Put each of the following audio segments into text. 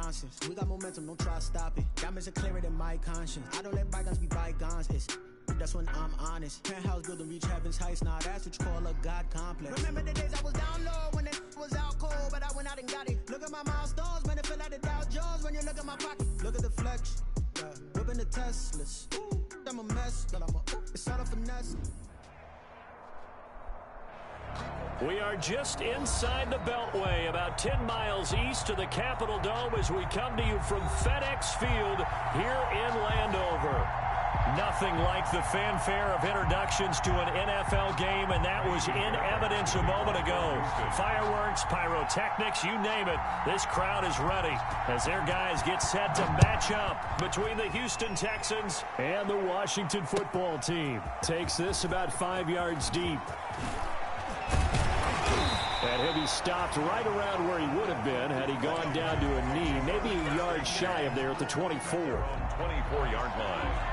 nonsense. We got momentum, don't try to stop it. Diamonds are clearer than my conscience. I don't let bygones be bygones. That's when I'm honest. Penthouse building, reach heaven's heights. Nah, that's what you call a God complex. Remember the days I was down low when it was out cold, but I went out and got it. Look at my milestones, man, it feel like the Dow Jones when you look at my pocket. Look at the flex, yeah. Whipping the Teslas. Ooh, I'm a mess, but it's all a finesse. We are just inside the Beltway, about 10 miles east of the Capitol Dome as we come to you from FedEx Field here in Landover. Nothing like the fanfare of introductions to an NFL game, and that was in evidence a moment ago. Fireworks, pyrotechnics, you name it. This crowd is ready as their guys get set to match up between the Houston Texans and the Washington football team. Takes this about 5 yards deep. And he'll be stopped right around where he would have been had he gone down to a knee, maybe a yard shy of there at the 24. 24-yard line.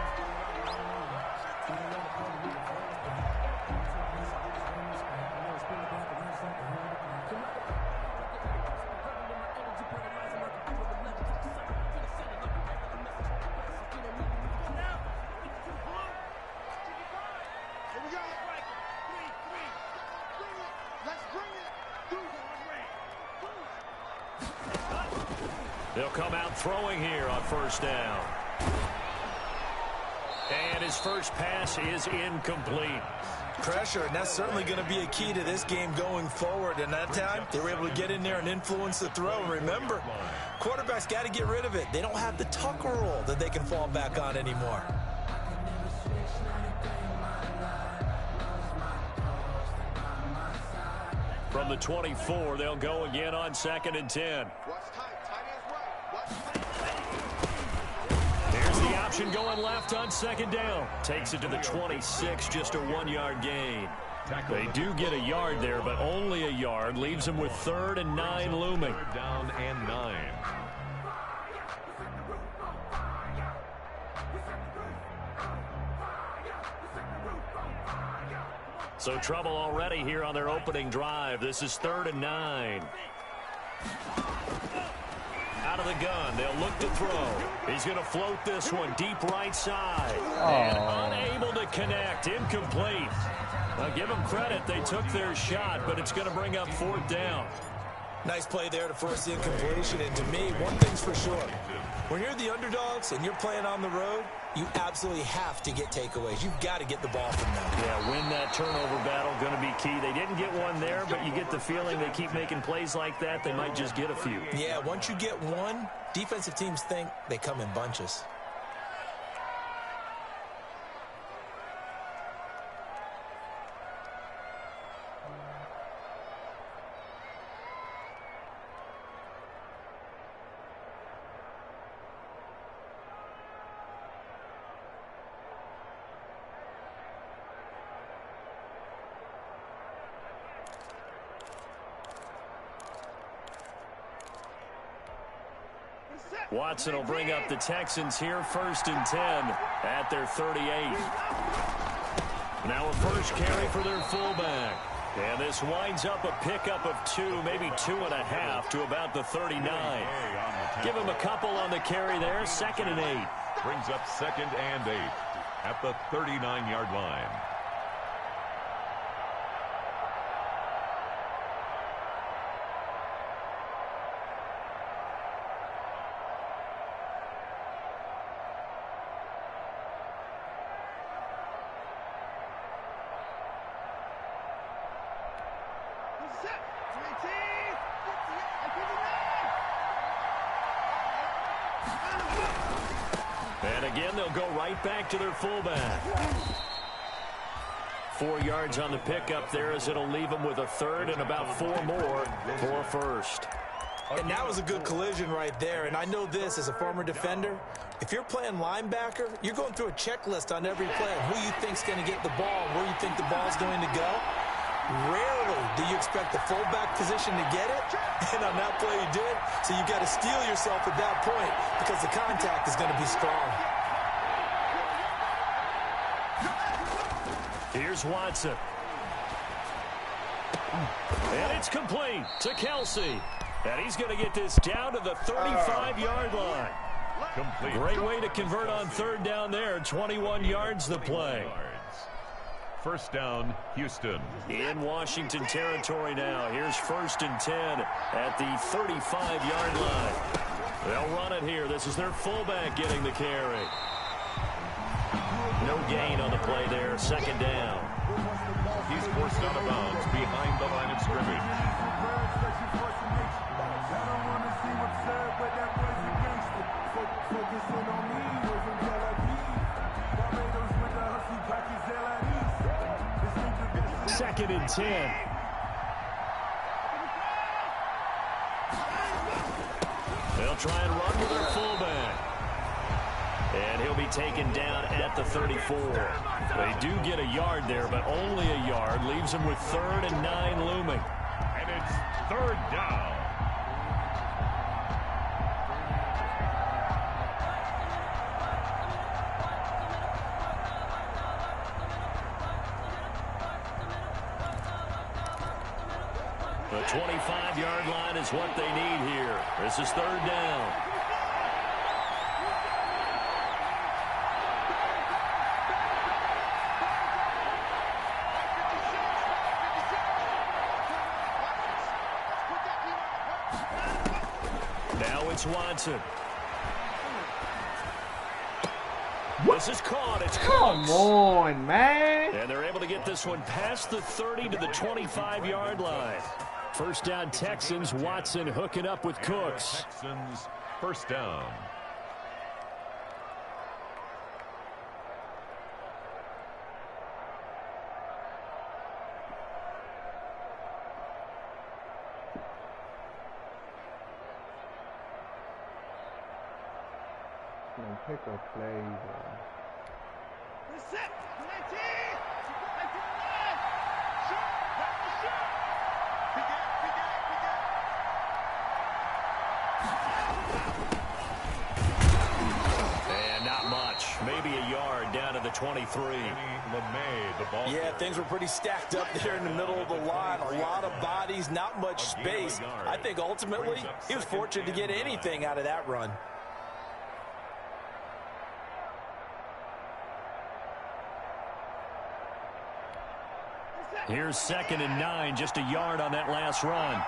They'll come out throwing here on first down. And his first pass is incomplete. Pressure, and that's certainly going to be a key to this game going forward. And that time, they were able to get in there and influence the throw. And remember, quarterbacks got to get rid of it. They don't have the tuck roll that they can fall back on anymore. From the 24, they'll go again on 2nd and 10. Here's the option going left on 2nd down. Takes it to the 26, just a 1-yard gain. They do get a yard there, but only a yard. Leaves them with 3rd and 9 looming. Down and 9. So trouble already here on their opening drive. This is 3rd and 9. Out of the gun, they'll look to throw. He's going to float this one deep right side. And unable to connect, incomplete. Now give them credit, they took their shot, but it's going to bring up 4th down. Nice play there to force the incompletion. And to me, one thing's for sure. When you're the underdogs and you're playing on the road, you absolutely have to get takeaways. You've got to get the ball from them. Yeah, win that turnover battle, going to be key. They didn't get one there, but you get the feeling they keep making plays like that, they might just get a few. Yeah, once you get one, defensive teams think they come in bunches. Watson will bring up the Texans here, 1st and 10 at their 38. Now a first carry for their fullback. And this winds up a pickup of 2, maybe 2.5 to about the 39. Give him a couple on the carry there, 2nd and 8. Brings up 2nd and 8 at the 39-yard line. And again, they'll go right back to their fullback. 4 yards on the pickup there as it'll leave them with a 3rd and about 4 more for a 1st. And that was a good collision right there. And I know this as a former defender. If you're playing linebacker, you're going through a checklist on every play of who you think's going to get the ball, where you think the ball's going to go. Rarely do you expect the fullback position to get it, and on that play he did. So you got to steel yourself at that point because the contact is going to be strong. Here's Watson. And it's complete to Kelsey. And he's going to get this down to the 35-yard line. Complete. Great way to convert on third down there. 21 yards the play. First down, Houston. In Washington territory now. Here's 1st and 10 at the 35-yard line. They'll run it here. This is their fullback getting the carry. No gain on the play there. 2nd down. He's forced out of bounds behind the line of scrimmage. Second and 10. They'll try and run with their fullback. And he'll be taken down at the 34. They do get a yard there, but only a yard. Leaves them with 3rd and 9 looming. And it's 3rd down. The 25-yard line is what they need here. This is 3rd down. Now it's Watson. This is caught. It's Come on, man. And they're able to get this one past the 30 to the 25-yard line. First down Texans. Watson hooking up with Cooks. Texans, first down. Pick a play. And not much. Maybe a yard down to the 23. Yeah, things were pretty stacked up there in the middle of the line. A lot of bodies, not much space. I think ultimately he was fortunate to get anything out of that run. Here's 2nd and 9, just a yard on that last run.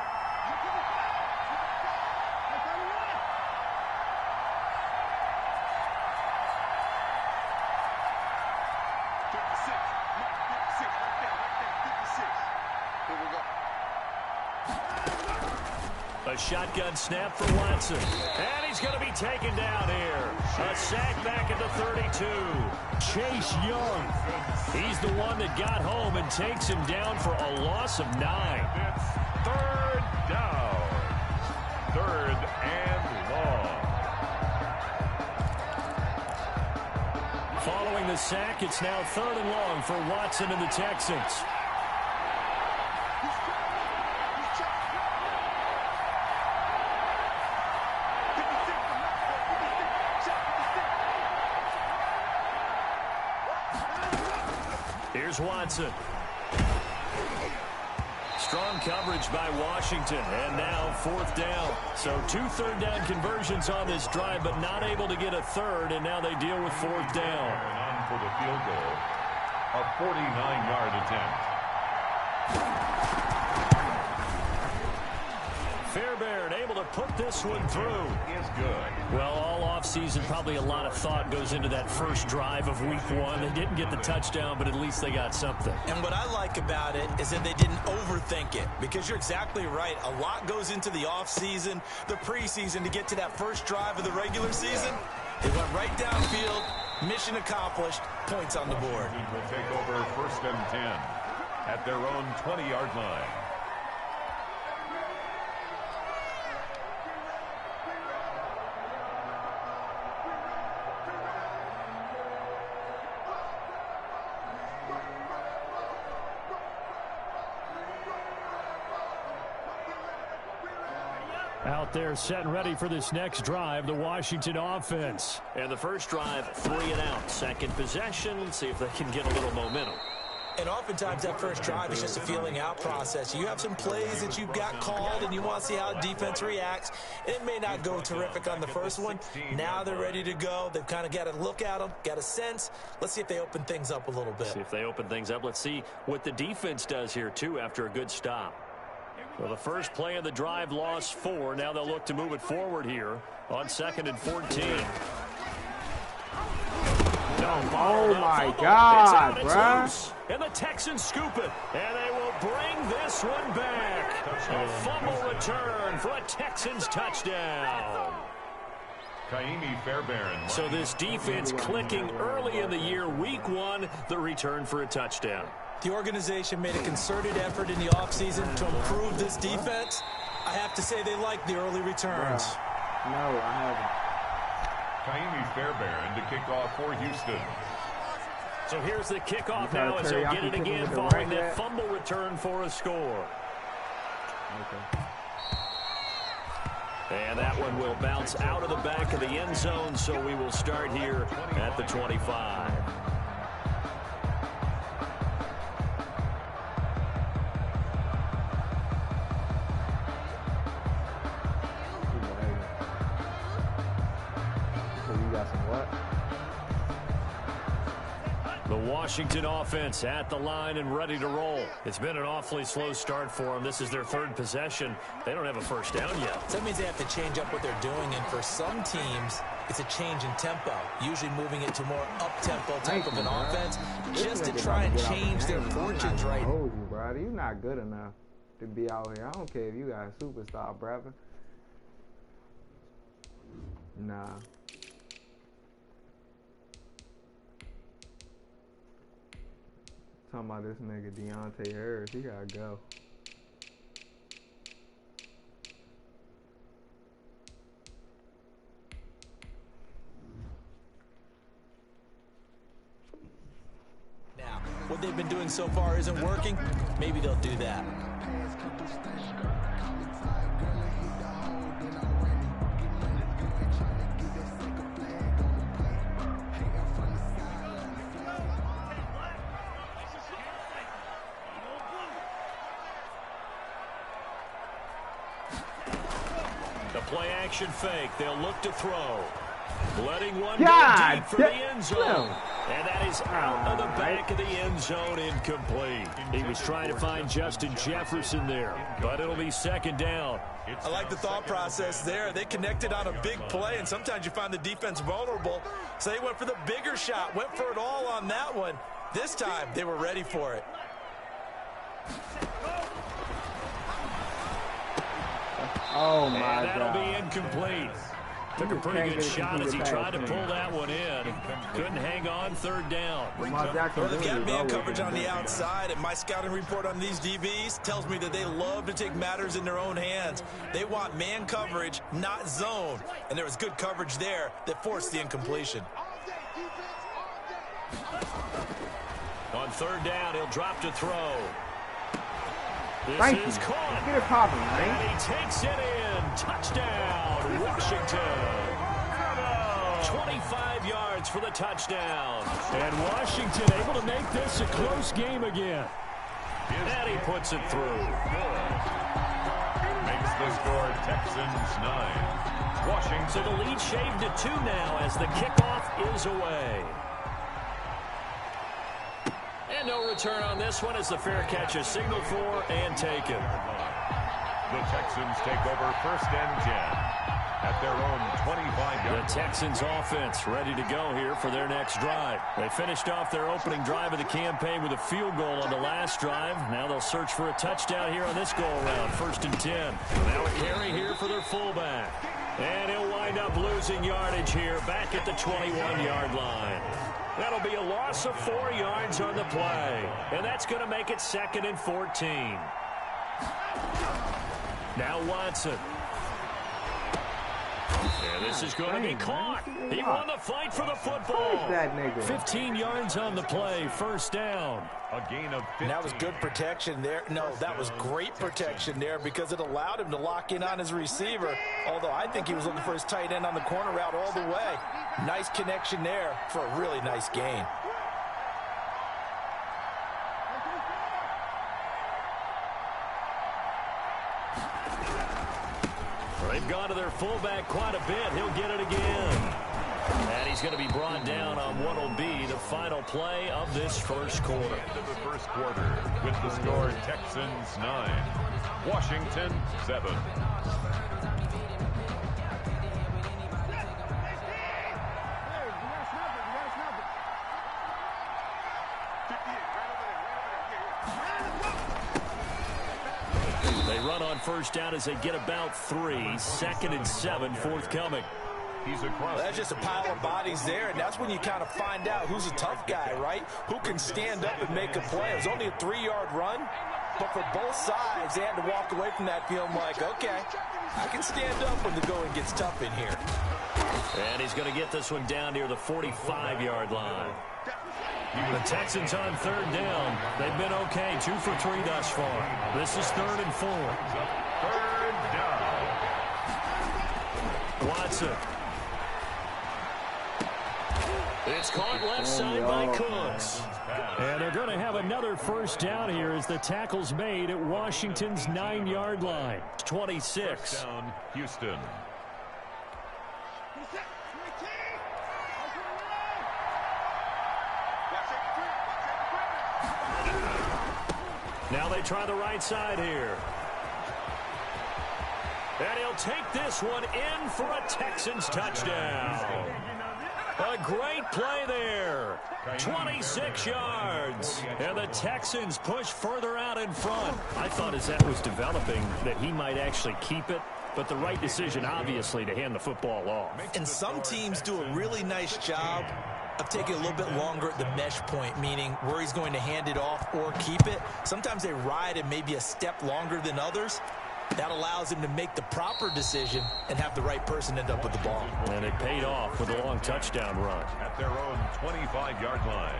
A shotgun snap for Watson. And he's going to be taken down here. A sack back at the 32. Chase Young. He's the one that got home and takes him down for a loss of 9. It's 3rd down. 3rd and long. Following the sack, it's now 3rd and long for Watson and the Texans. Here's Watson. Strong coverage by Washington, and now 4th down. So 2 third-down conversions on this drive, but not able to get a third, and now they deal with 4th down. And on for the field goal, a 49-yard attempt. Fairbairn able to put this one through. Is good. Well, all offseason, probably a lot of thought goes into that first drive of week 1. They didn't get the touchdown, but at least they got something. And what I like about it is that they didn't overthink it, because you're exactly right. A lot goes into the offseason, the preseason, to get to that first drive of the regular season. They went right downfield, mission accomplished, points on the board. Will take over 1st and 10 at their own 20-yard line. Out there set and ready for this next drive, the Washington offense. And the first drive, 3 and out. Second possession, see if they can get a little momentum. And oftentimes that first drive is just a feeling out process. You have some plays that you've got called and you want to see how the defense reacts. It may not go terrific on the first one. Now they're ready to go. They've kind of got to look at them, got a sense. Let's see if they open things up a little bit. See if they open things up. Let's see what the defense does here, too, after a good stop. Well, the first play of the drive lost 4. Now they'll look to move it forward here on 2nd and 14. Oh my God, bruh. And the Texans scoop it, and they will bring this one back. A fumble return for a Texans touchdown. So this defense clicking early in the year, week 1, the return for a touchdown. The organization made a concerted effort in the offseason to improve this defense. I have to say they like the early returns. No, I haven't. Kaimi Fairbairn to kick off for Houston. So here's the kickoff now as they'll get it again following that fumble return for a score. Okay. And that one will bounce out of the back of the end zone, so we will start here at the 25. The Washington offense at the line and ready to roll. It's been an awfully slow start for them. This is their 3rd possession. They don't have a first down yet. So that means they have to change up what they're doing, and for some teams, it's a change in tempo, usually moving it to more up-tempo type of an offense, just to try and change their fortunes right. I told you, brother, you're not good enough to be out here. I don't care if you got a superstar, brother. Nah. Talking about this nigga Deontay Harris, he gotta go. Now, what they've been doing so far isn't working. Maybe they'll do that. Play action fake. They'll look to throw. Letting one go deep for the end zone. And that is out of the back of the end zone, incomplete. He was trying to find Justin Jefferson there, but it'll be 2nd down. I like the thought process there. They connected on a big play, and sometimes you find the defense vulnerable. So they went for the bigger shot, went for it all on that one. This time, they were ready for it. Oh my God. And that'll be incomplete. Took a pretty good shot as he tried to pull that one in. Couldn't hang on, 3rd down. Well, they've got man coverage on the outside, and my scouting report on these DBs tells me that they love to take matters in their own hands. They want man coverage, not zone. And there was good coverage there that forced the incompletion. On 3rd down, he'll drop to throw. This is caught. Get it popping, man. And he takes it in. Touchdown, Washington. 25 yards for the touchdown. And Washington able to make this a close game again. And he puts it through. Makes the score Texans 9. Washington. So the lead shaved to 2 now as the kickoff is away. And no return on this one as the fair catch is signaled for and taken. The Texans take over 1st and 10 at their own 25-yard. The Texans offense ready to go here for their next drive. They finished off their opening drive of the campaign with a field goal on the last drive. Now they'll search for a touchdown here on this go-around, 1st and 10. Now a carry here for their fullback. And he'll wind up losing yardage here back at the 21-yard line. That'll be a loss of 4 yards on the play. And that's going to make it 2nd and 14. Now Watson. And this is going to be caught. He won the fight for the football. 15 yards on the play, 1st down. A gain of 15. That was good protection there. No, that was great protection there because it allowed him to lock in on his receiver. Although I think he was looking for his tight end on the corner route all the way. Nice connection there for a really nice gain. They've gone to their fullback quite a bit. He'll get it again. And he's going to be brought down on what will be the final play of this first quarter. End of the first quarter with the score Texans 9, Washington 7. They run on first down as they get about 3. 2nd and 7 forthcoming. He's across. That's just a pile of bodies there, and that's when you kind of find out who's a tough guy, right? Who can stand up and make a play. It was only a 3-yard run, but for both sides, they had to walk away from that feeling like, okay, I can stand up when the going gets tough in here. And he's going to get this one down near the 45-yard line. The Texans on 3rd down. They've been okay, 2 for 3 thus far. This is 3rd and 4. 3rd down. Watson. It's caught left side by Cooks. And they're going to have another first down here as the tackle's made at Washington's 9-yard line. 26. First down, Houston. Now they try the right side here. And he'll take this one in for a Texans touchdown. A great play there. 26 yards. And the Texans push further out in front. I thought as that was developing that he might actually keep it. But the right decision, obviously, to hand the football off. And some teams do a really nice job of taking a little bit longer at the mesh point, meaning where he's going to hand it off or keep it. Sometimes they ride it maybe a step longer than others. That allows him to make the proper decision and have the right person end up with the ball. And it paid off with a long touchdown run. At their own 25-yard line.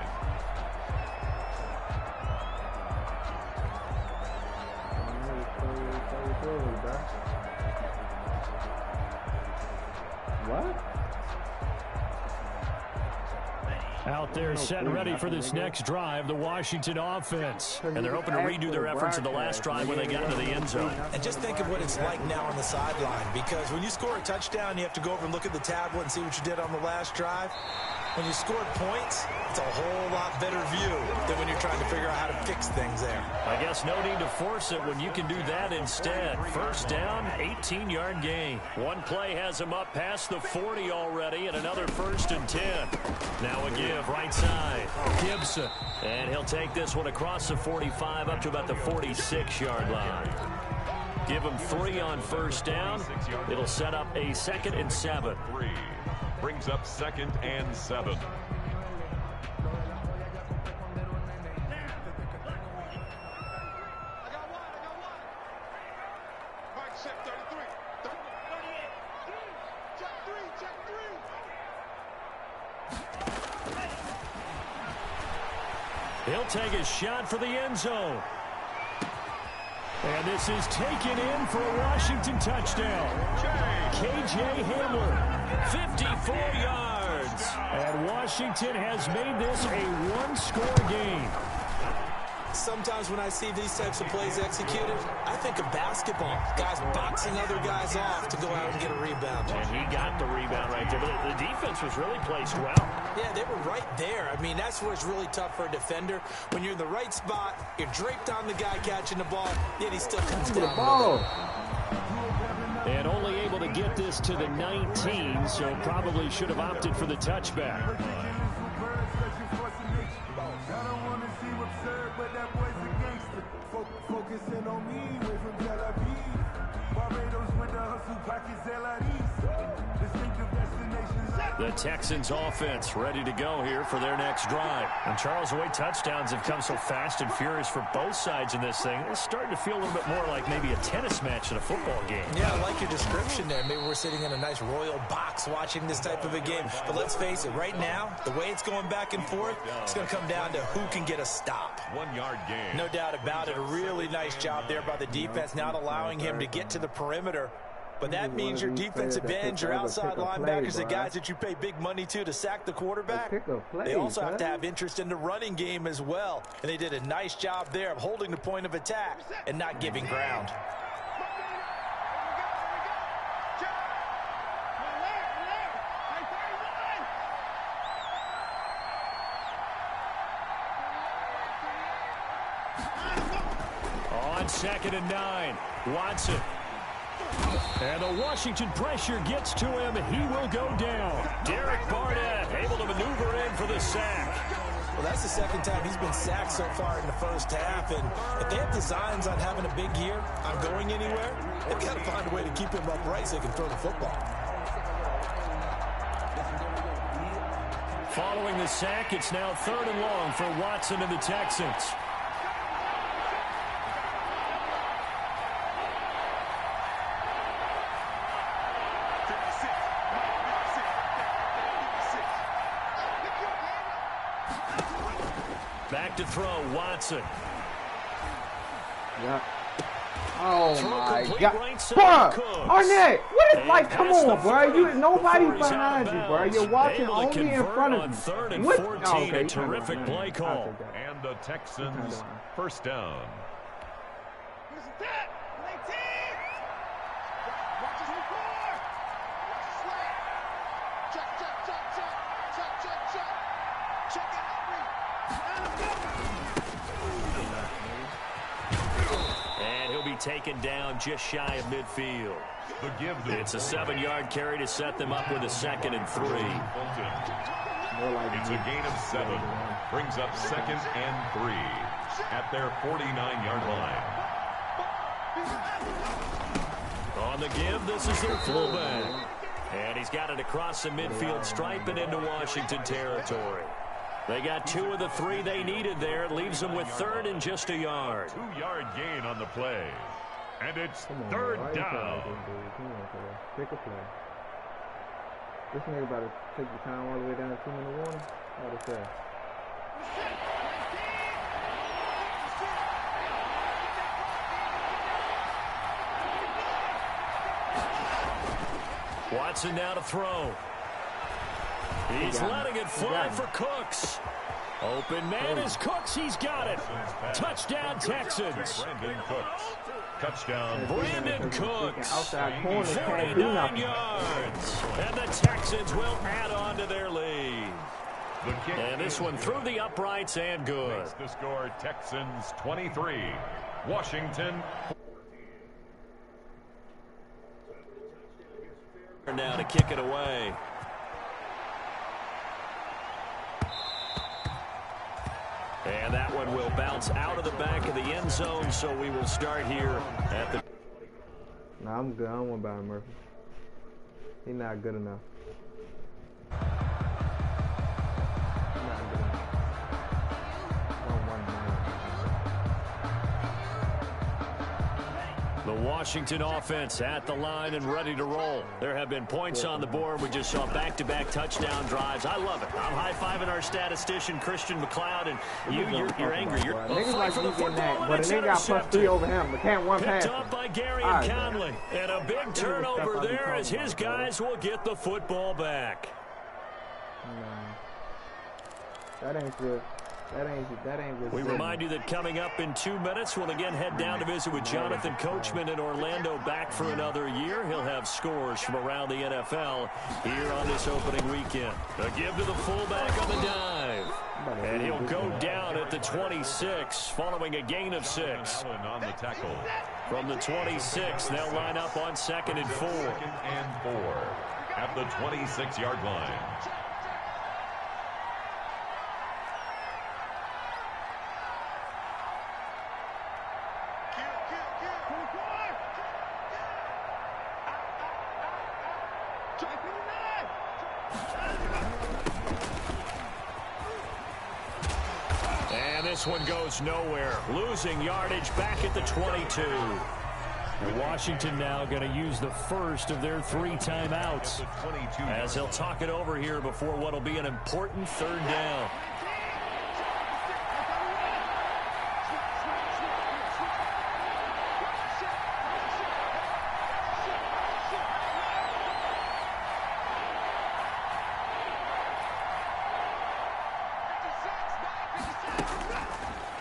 What? Out there set and ready for this next drive, the Washington offense. And they're hoping to redo their efforts in the last drive when they got into the end zone. And just think of what it's like now on the sideline, because when you score a touchdown, you have to go over and look at the tablet and see what you did on the last drive. When you scored points, it's a whole lot better view than when you're trying to figure out how to fix things there. I guess no need to force it when you can do that instead. First down, 18-yard gain. One play has him up past the 40 already, and another 1st and 10. Now a give right side. Gibson. And he'll take this one across the 45 up to about the 46-yard line. Give him 3 on first down. It'll set up a 2nd and 7. 3 brings up 2nd and 7. He'll take a shot for the end zone. And this is taken in for a Washington touchdown. K.J. Hamler, 54 yards. And Washington has made this a one-score game. Sometimes when I see these types of plays executed, I think of basketball. Guys boxing other guys off to go out and get a rebound. And he got the rebound right there. But the defense was really placed well. Yeah, they were right there. I mean, that's where it's really tough for a defender. When you're in the right spot, you're draped on the guy catching the ball, yet he still comes down. And only able to get this to the 19, so probably should have opted for the touchback. The Texans offense ready to go here for their next drive. And Charles, the way touchdowns have come so fast and furious for both sides in this thing, it's starting to feel a little bit more like maybe a tennis match in a football game. Yeah, I like your description there. Maybe we're sitting in a nice royal box watching this type of a game. But let's face it, right now, the way it's going back and forth, it's going to come down to who can get a stop. 1-yard gain. No doubt about it. A really nice job there by the defense, not allowing him to get to the perimeter. But that means your defensive ends, your outside linebackers, the guys that you pay big money to sack the quarterback, they also have to have interest in the running game as well. And they did a nice job there of holding the point of attack and not giving ground. on 2nd and 9. Watson. And the Washington pressure gets to him. He will go down. Derek Barnett able to maneuver in for the sack. Well, that's the second time he's been sacked so far in the first half. And if they have designs on having a big year, on going anywhere, they've got to find a way to keep him upright so they can throw the football. Following the sack, it's now 3rd and long for Watson and the Texans. Back to throw, Watson. Yeah. Oh my God, Right bro, Arnett, what is like? Come on, bro. You nobody behind you, bro. You're watching only in front of you. 3rd and What? 14, Oh, okay, a terrific play call. And the Texans first down. And he'll be taken down just shy of midfield. It's a 7-yard carry to set them up with a 2nd and 3. It's a gain of 7. Brings up 2nd and 3 at their 49-yard line. On the give, this is their fullback. And he's got it across the midfield stripe and into Washington territory. They got 2 of the 3 they needed there. It leaves them with 3rd and just a yard. 2-yard gain on the play. And it's 3rd down. Pick a play. This nigga about to take the time all the way down to 2-minute warning. What to say? Watson now to throw. He's letting it fly for Cooks. Open man is Cooks. He's got it. Touchdown, Texans. Brandon Cooks. Touchdown. Brandon Cooks. Outside corner can't do 49 nothing. yards. And the Texans will add on to their lead. The kick And this one through the uprights and good. makes the score Texans 23. Washington. Now to kick it away. And that one will bounce out of the back of the end zone, so we will start here at the... Nah, I'm good. I don't want Byron Murphy. He's not good enough. He's not good enough. I don't want him. The Washington offense at the line and ready to roll. There have been points on the board. We just saw back-to-back touchdown drives. I love it. I'm high-fiving our statistician, Christian McLeod, and you're angry. You're niggas like you getting that, but a nigga got +3 over him. But can't one pass. Picked up by Gary and Conley. And a big turnover there as his guys will get the football back. That ain't good. That ain't good. We remind you that coming up in 2 minutes, we'll again head down to visit with Jonathan Coachman in Orlando, back for another year. He'll have scores from around the NFL here on this opening weekend. A give to the fullback on the dive. And he'll go down at the 26, following a gain of 6. Allen on the tackle. From the 26, they'll line up on 2nd and 4. 2nd and 4 at the 26-yard line. And this one goes nowhere. Losing yardage back at the 22. Washington now going to use the first of their 3 timeouts as he'll talk it over here before what will be an important 3rd down.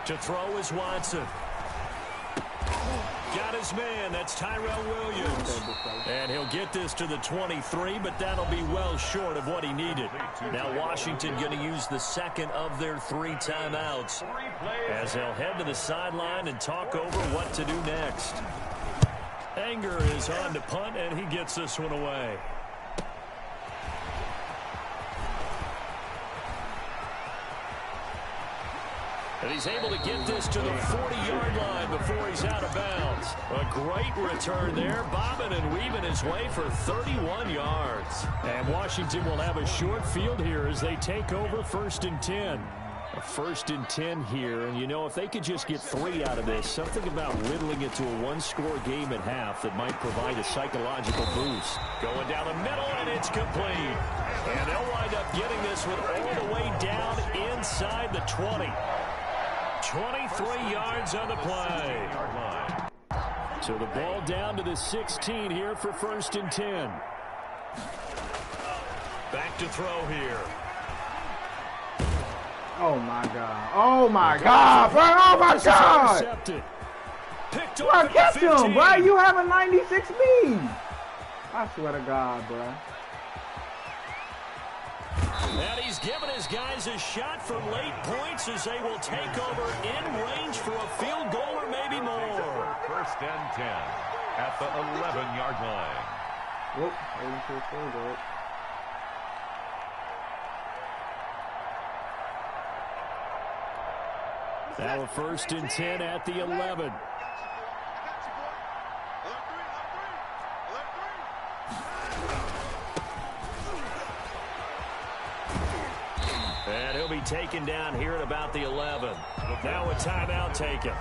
To throw is Watson. got his man. That's Tyrell Williams. And he'll get this to the 23, but that'll be well short of what he needed. Now Washington going to use the second of their 3 timeouts as they'll head to the sideline and talk over what to do next. Anger is on to punt, and he gets this one away. And he's able to get this to the 40-yard line before he's out of bounds. A great return there, bobbing and weaving his way for 31 yards. And Washington will have a short field here as they take over 1st and 10. A 1st and 10 here, and you know, if they could just get 3 out of this, something about whittling it to a 1-score game at half that might provide a psychological boost. Going down the middle, and it's complete. And they'll wind up getting this one all the way down inside the 20. 23 yards on the play. So the ball down to the 16 here for 1st and 10. Back to throw here. Oh my God. Oh my God, bro. Oh my God. Bro, catch him, bro. You have a 96 speed. I swear to God, bro. And he's given his guys a shot for late points as they will take over in range for a field goal or maybe more. 1st and 10 at the 11-yard line. Whoop, waiting for a field goal. Now a 1st and 10 at the 11. And he'll be taken down here at about the 11. Now a timeout taken.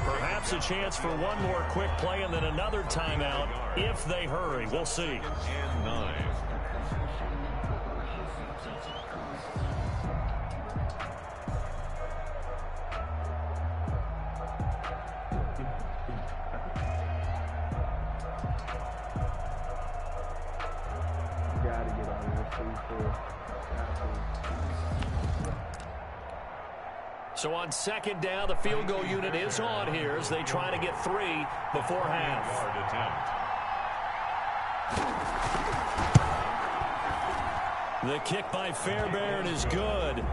Perhaps a chance for one more quick play and then another timeout if they hurry. We'll see. And 9. So on 2nd down, the field goal unit is on here as they try to get 3 before half. The kick by Fairbairn is good.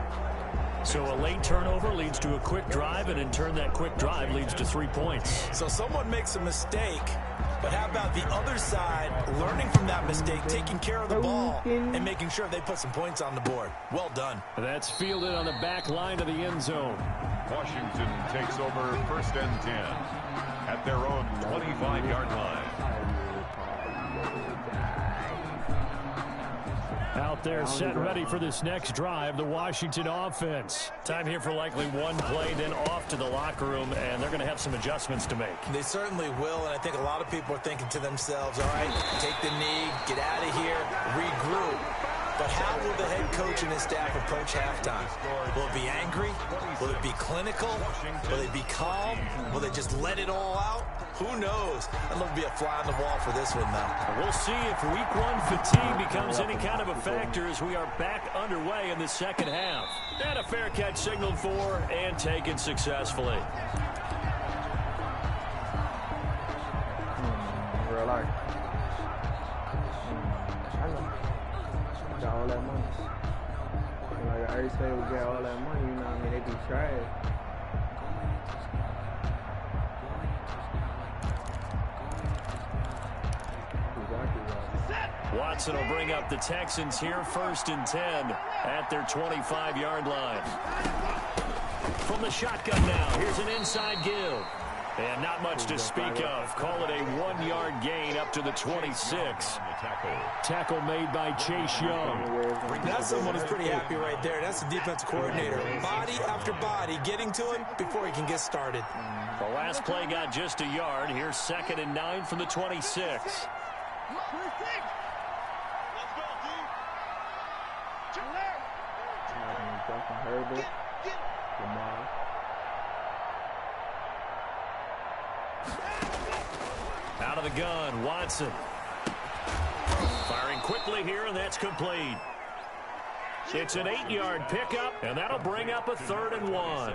So a late turnover leads to a quick drive, and in turn that quick drive leads to 3 points. So someone makes a mistake, but how about the other side learning from that mistake, taking care of the ball, and making sure they put some points on the board? Well done. That's fielded on the back line of the end zone. Washington takes over 1st and 10 at their own 25-yard line. Out there set ready for this next drive, the Washington offense. Time here for likely one play, then off to the locker room, and they're going to have some adjustments to make. They certainly will, and I think a lot of people are thinking to themselves, all right, take the knee, get out of here, regroup. But how will the head coach and his staff approach halftime? Will it be angry? Will it be clinical? Will they be calm? Will they just let it all out? Who knows? That'll be a fly on the wall for this one, though. We'll see if week 1 fatigue becomes any kind of a factor as we are back underway in the 2nd half. And a fair catch signaled for and taken successfully. Real life. I know. Got all that money. Like I already said, we got all that money, you know what I mean? They be trash. Watson will bring up the Texans here 1st and 10 at their 25-yard line. From the shotgun now, here's an inside give. And not much to speak of. Call it a 1-yard gain up to the 26. Tackle made by Chase Young. That's someone who's pretty happy right there. That's the defense coordinator. Body after body getting to him before he can get started. The last play got just a yard. Here's 2nd and 9 from the 26. Out of the gun, Watson. Firing quickly here, and that's complete. It's an 8-yard pickup, and that'll bring up a 3rd and 1.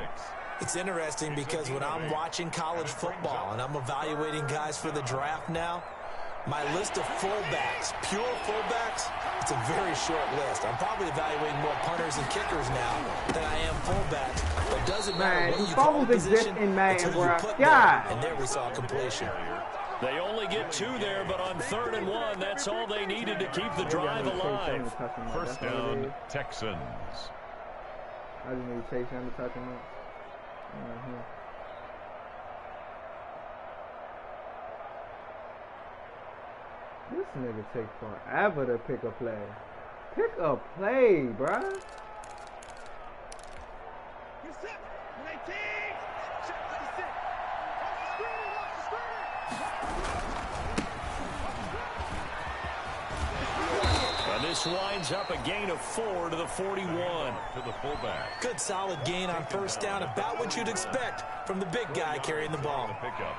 It's interesting because when I'm watching college football and I'm evaluating guys for the draft now, my list of fullbacks, pure fullbacks, it's a very short list. I'm probably evaluating more punters and kickers now than I am fullbacks. But it doesn't matter what you call the position, it's who you put there. And there we saw completion. They only get 2 there, but on 3rd and 1, that's all they needed to keep the drive alive. First down, Texans. I just need to chase him to touch him up. This nigga takes forever to pick a play. Pick a play, bruh. This winds up a gain of 4 to the 41. To the fullback. Good solid gain on first down, about what you'd expect from the big guy carrying the ball. Pickup.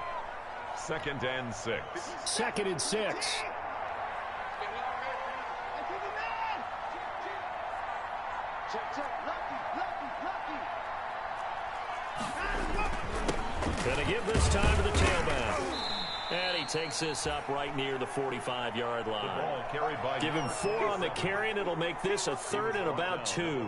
2nd and 6. 2nd and 6. Gonna give this time to the tailback. And he takes this up right near the 45-yard line. Give him 4 on the carry, and it'll make this a 3rd and about 2.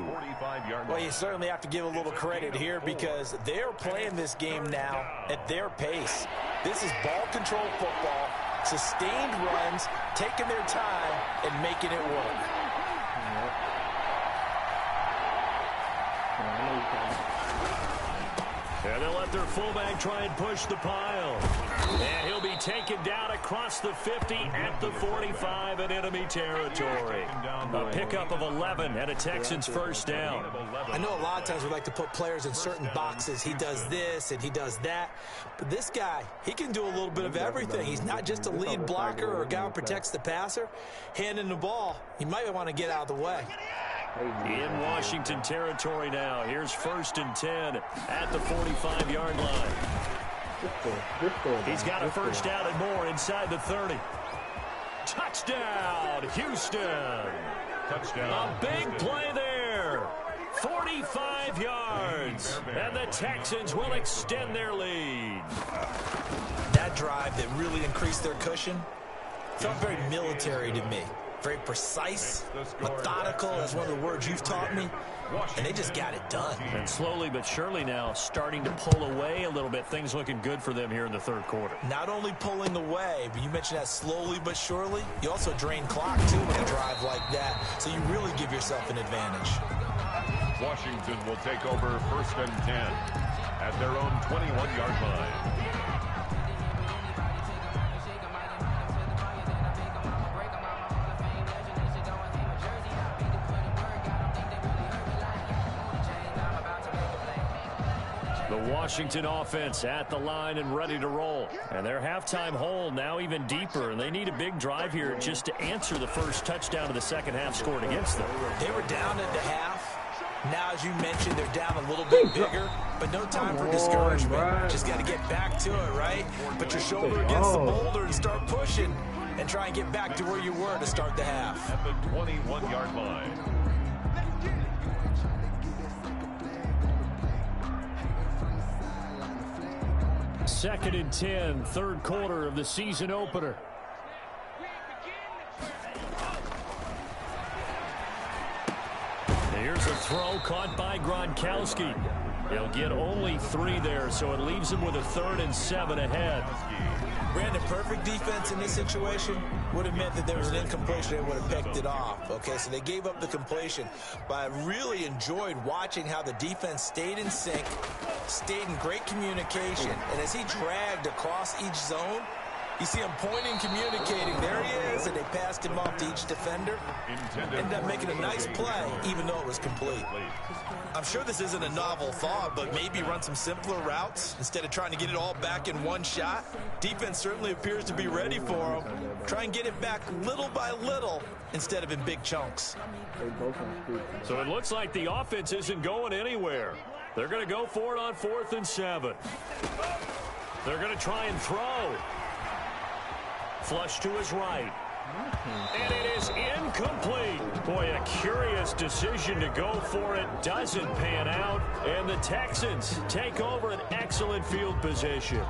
Well, you certainly have to give a little credit here because they're playing this game now at their pace. This is ball control football, sustained runs, taking their time, and making it work. And they'll let their fullback try and push the pile. And he'll be taken down across the 50 at the 45 in enemy territory. A pickup of 11 and a Texans first down. I know a lot of times we like to put players in certain boxes. He does this and he does that. But this guy, he can do a little bit of everything. He's not just a lead blocker or a guy who protects the passer. Handing the ball, he might want to get out of the way. In Washington territory now. Here's 1st and 10 at the 45-yard line. He's got a first down and more inside the 30. Touchdown, Houston. Touchdown. A big play there. 45 yards. And the Texans will extend their lead. That drive that really increased their cushion felt very military to me. Very precise, methodical, that's one of the words you've taught me, and they just got it done. And slowly but surely now starting to pull away a little bit. Things looking good for them here in the 3rd quarter. Not only pulling away, but you mentioned that slowly but surely, you also drain clock, too, with a drive like that, so you really give yourself an advantage. Washington will take over 1st and 10 at their own 21-yard line. Washington offense at the line and ready to roll. And their halftime hole now even deeper, and they need a big drive here just to answer the first touchdown of the second half scored against them. They were down at the half. Now, as you mentioned, they're down a little bit bigger, but no time for discouragement. Just got to get back to it, right? Put your shoulder against the boulder and start pushing and try and get back to where you were to start the half. At the 21-yard line. 2nd and 10, 3rd quarter of the season opener. Here's a throw caught by Gronkowski. He'll get only 3 there, so it leaves him with a 3rd and 7 ahead. Brandon, perfect defense in this situation would have meant that there was an incompletion. They would have picked it off. Okay, so they gave up the completion. But I really enjoyed watching how the defense stayed in sync, stayed in great communication. And as he dragged across each zone, you see him pointing, communicating. There he is, and they passed him off to each defender. Ended up making a nice play, even though it was complete. I'm sure this isn't a novel thought, but maybe run some simpler routes instead of trying to get it all back in one shot. Defense certainly appears to be ready for him. Try and get it back little by little instead of in big chunks. So it looks like the offense isn't going anywhere. They're going to go for it on 4th and 7. They're going to try and throw. Flush to his right. And it is incomplete. Boy, a curious decision to go for it. Doesn't pan out. And the Texans take over an excellent field position.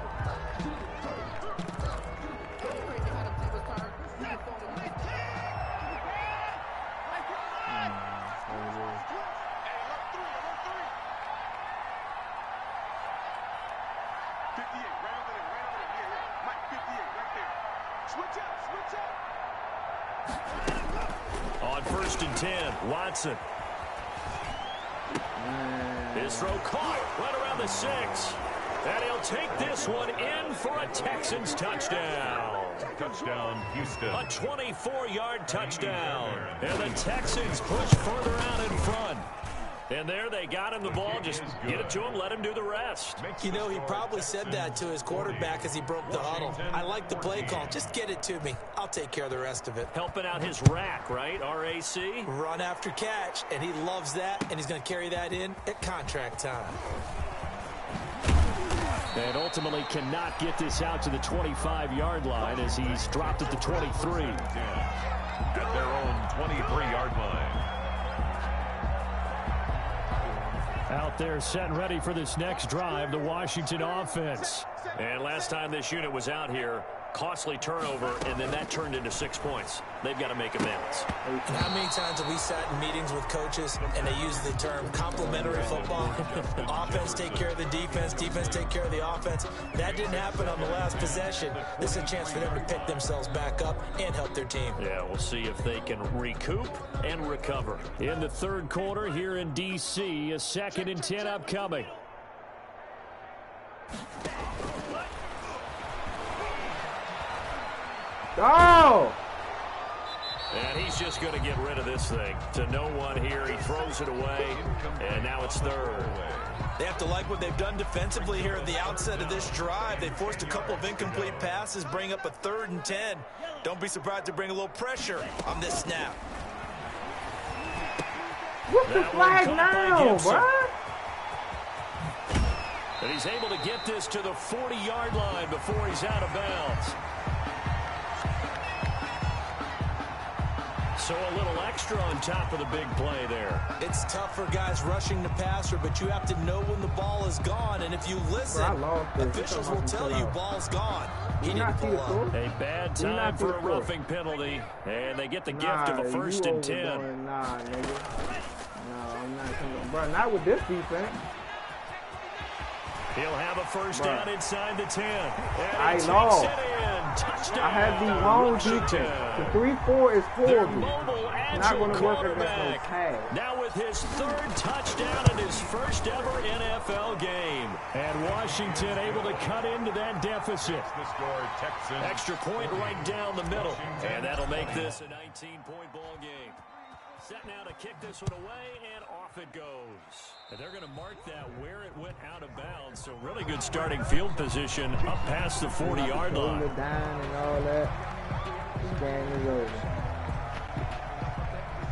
On 1st and 10, Watson. His throw caught right around the 6. And he'll take this one in for a Texans touchdown. Touchdown, Houston. A 24-yard touchdown. And the Texans push further out in front. And there they got him the ball. Just get it to him, let him do the rest. You know, he probably said that to his quarterback as he broke the huddle. I like the play call. Just get it to me. I'll take care of the rest of it. Helping out his rack, right? R-A-C? Run after catch, and he loves that, and he's going to carry that in at contract time. And ultimately cannot get this out to the 25-yard line as he's dropped at the 23. At their own 23-yard line. Out there set and ready for this next drive, the Washington offense. And last time this unit was out here, costly turnover, and then that turned into 6 points. They've got to make amends. And how many times have we sat in meetings with coaches and they use the term complementary football? Offense take care of the defense, defense take care of the offense. That didn't happen on the last possession. This is a chance for them to pick themselves back up and help their team. Yeah, we'll see if they can recoup and recover. In the third quarter here in D.C., a 2nd and 10 upcoming. Go! And he's just going to get rid of this thing. To no one here. He throws it away, and now it's third. They have to like what they've done defensively here at the outset of this drive. They forced a couple of incomplete passes, bring up a 3rd and 10. Don't be surprised to bring a little pressure on this snap. What's the flag now, bro? And he's able to get this to the 40-yard line before he's out of bounds. So a little extra on top of the big play there. It's tough for guys rushing the passer, but you have to know when the ball is gone. And if you listen, officials will tell you ball's gone. He didn't pull up. A bad time for a roughing penalty. And they get the gift of a 1st and 10. Nah, nigga. No, I'm not coming. Bro, not with this defense. He'll have a first down inside the 10. I know. I have the wrong defense. The 3-4 is horrible. Not going to work against no tag. Now with his 3rd touchdown in his first ever NFL game. And Washington able to cut into that deficit. Extra point right down the middle. And that'll make this a 19-point ball game. Set now to kick this one away, and off it goes. And they're going to mark that where it went out of bounds. So really good starting field position up past the 40-yard line. Down and all that. This game is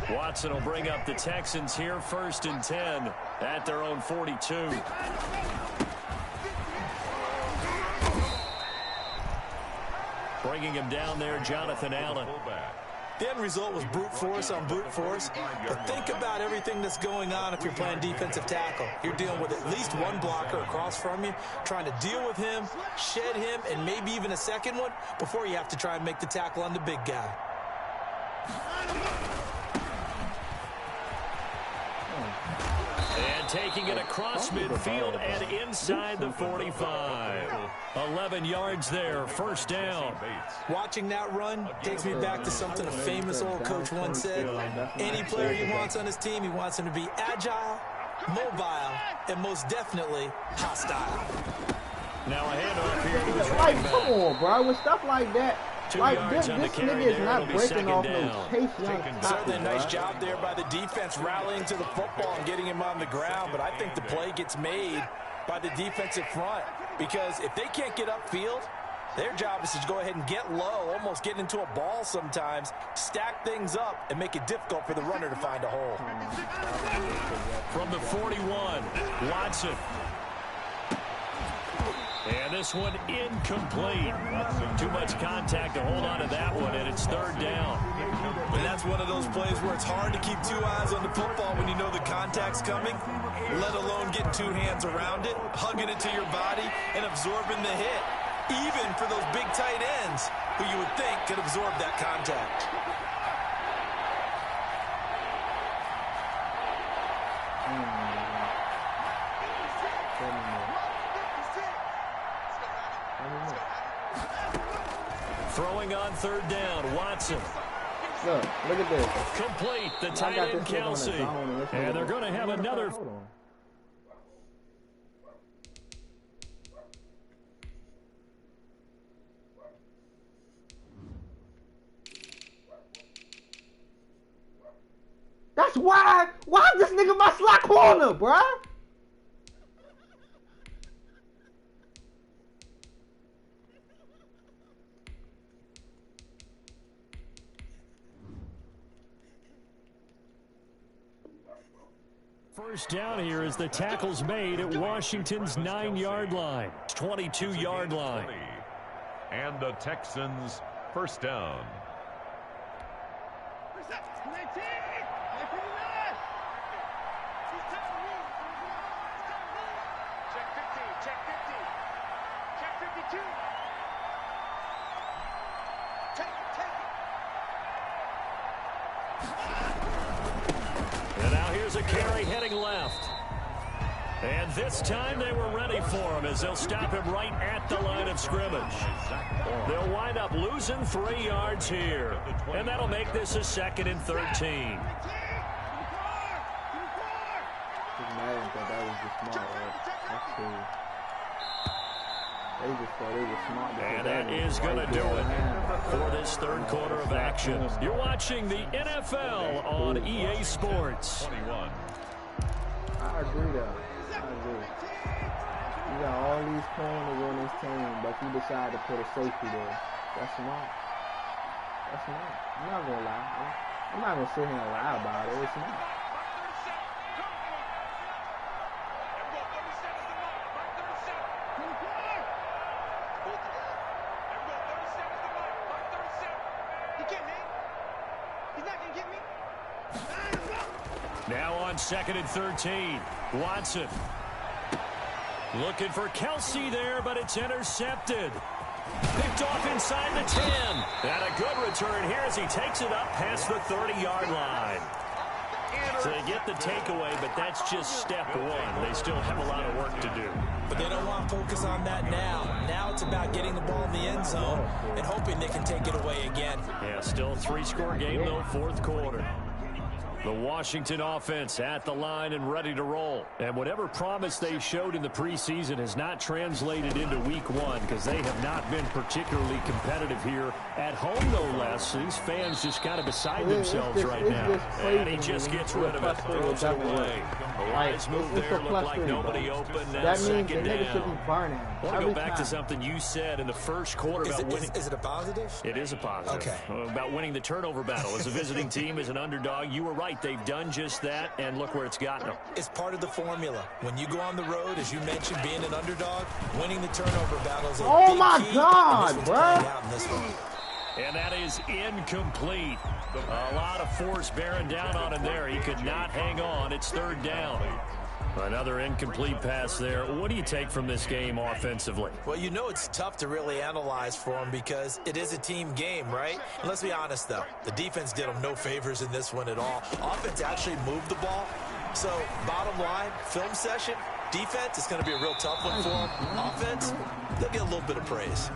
over. Watson will bring up the Texans here, 1st and 10 at their own 42. Bringing him down there, Jonathan Allen. The end result was brute force on brute force. But think about everything that's going on if you're playing defensive tackle. You're dealing with at least one blocker across from you, trying to deal with him, shed him, and maybe even a second one before you have to try and make the tackle on the big guy. And taking it across midfield and inside the 45. 11 yards there, 1st down. Watching that run takes me back to something a famous old coach once said. Any player he wants on his team, he wants him to be agile, mobile, and most definitely hostile. Now a handoff here to his Like, running back. come on, bro. With stuff like that, 2 like yards this on the nigga carry is there. not It'll be breaking off second no down. chase young Certainly a tackle, nice bro. job there by the defense rallying to the football and getting him on the ground, but I think the play gets made by the defensive front because if they can't get upfield, their job is to go ahead and get low, almost get into a ball sometimes, stack things up, and make it difficult for the runner to find a hole. From the 41, Watson. And this one incomplete. Too much contact to hold on to that one, and it's third down. And that's one of those plays where it's hard to keep two eyes on the football when you know the contact's coming, let alone getting two hands around it, hugging it to your body, and absorbing the hit, even for those big tight ends who you would think could absorb that contact. Throwing on third down, Watson. Look at this. Complete, the tight end Kelsey. And they're going to have another. That's why. Why is this nigga my slot corner, bruh? First down here as the tackle's made at Washington's 9-yard line. 22-yard line. And the Texans first down. And now here's a carry heading left. And this time they were ready for him as they'll stop him right at the line of scrimmage. They'll wind up losing 3 yards here. And that'll make this a 2nd and 13. And that is going to do it for this third quarter of action. You're watching the NFL on EA Sports. I agree though. I agree. You got all these corners on this team, but you decide to put a safety there. That's smart. That's smart. I'm not gonna lie. I'm not gonna sit here and lie about it. It's smart. Now on 2nd and 13, Watson. Looking for Kelsey there, but it's intercepted. Picked off inside the 10. And a good return here as he takes it up past the 30-yard line. So they get the takeaway, but that's just step one. They still have a lot of work to do. But they don't want to focus on that now. Now it's about getting the ball in the end zone and hoping they can take it away again. Yeah, still a 3-score game, though, fourth quarter. The Washington offense at the line and ready to roll. And whatever promise they showed in the preseason has not translated into week one because they have not been particularly competitive here at home, no less. These fans just kind of beside themselves right now. And he just gets rid of it, throws it away. A wise move there, looked like nobody open. Now second down. I want to go back to something you said in the first quarter about winning. Is it a positive? It is a positive. Okay. About winning the turnover battle. As a visiting team, as an underdog, you were right. They've done just that, and look where it's gotten them. It's part of the formula. When you go on the road, as you mentioned, being an underdog, winning the turnover battle is a big key. God, bro. And that is incomplete. A lot of force bearing down on him there. He could not hang on. It's third down. Another incomplete pass there. What do you take from this game offensively? Well, you know it's tough to really analyze for them because it is a team game, right? And let's be honest, though. The defense did them no favors in this one at all. Offense actually moved the ball. So, bottom line, film session, defense is going to be a real tough one for them. Offense, they'll get a little bit of praise.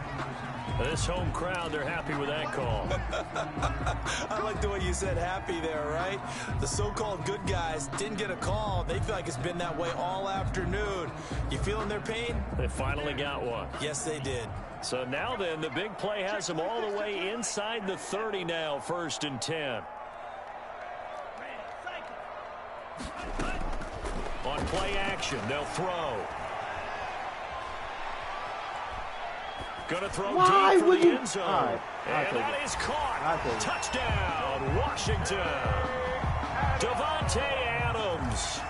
This home crowd, they're happy with that call. I like the way you said happy there, right? The so-called good guys didn't get a call. They feel like it's been that way all afternoon. You feeling their pain? They finally got one. Yes, they did. So now then, the big play has them all the way inside the 30 now, 1st and 10. On play action, they'll throw. Going to throw deep for the end zone. And that is caught. Touchdown, Washington. Davante Adams.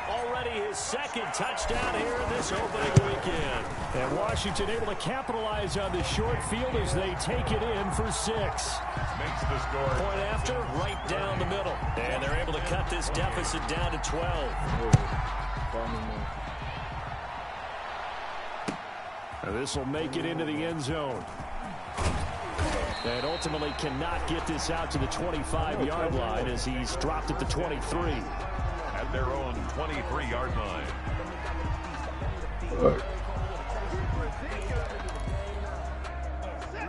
Already his 2nd touchdown here in this opening weekend. And Washington able to capitalize on the short field as they take it in for 6. Makes the score. Point after, right down the middle. And they're able to cut this deficit down to 12. This will make it into the end zone. And ultimately cannot get this out to the 25-yard line as he's dropped at the 23. At their own 23-yard line.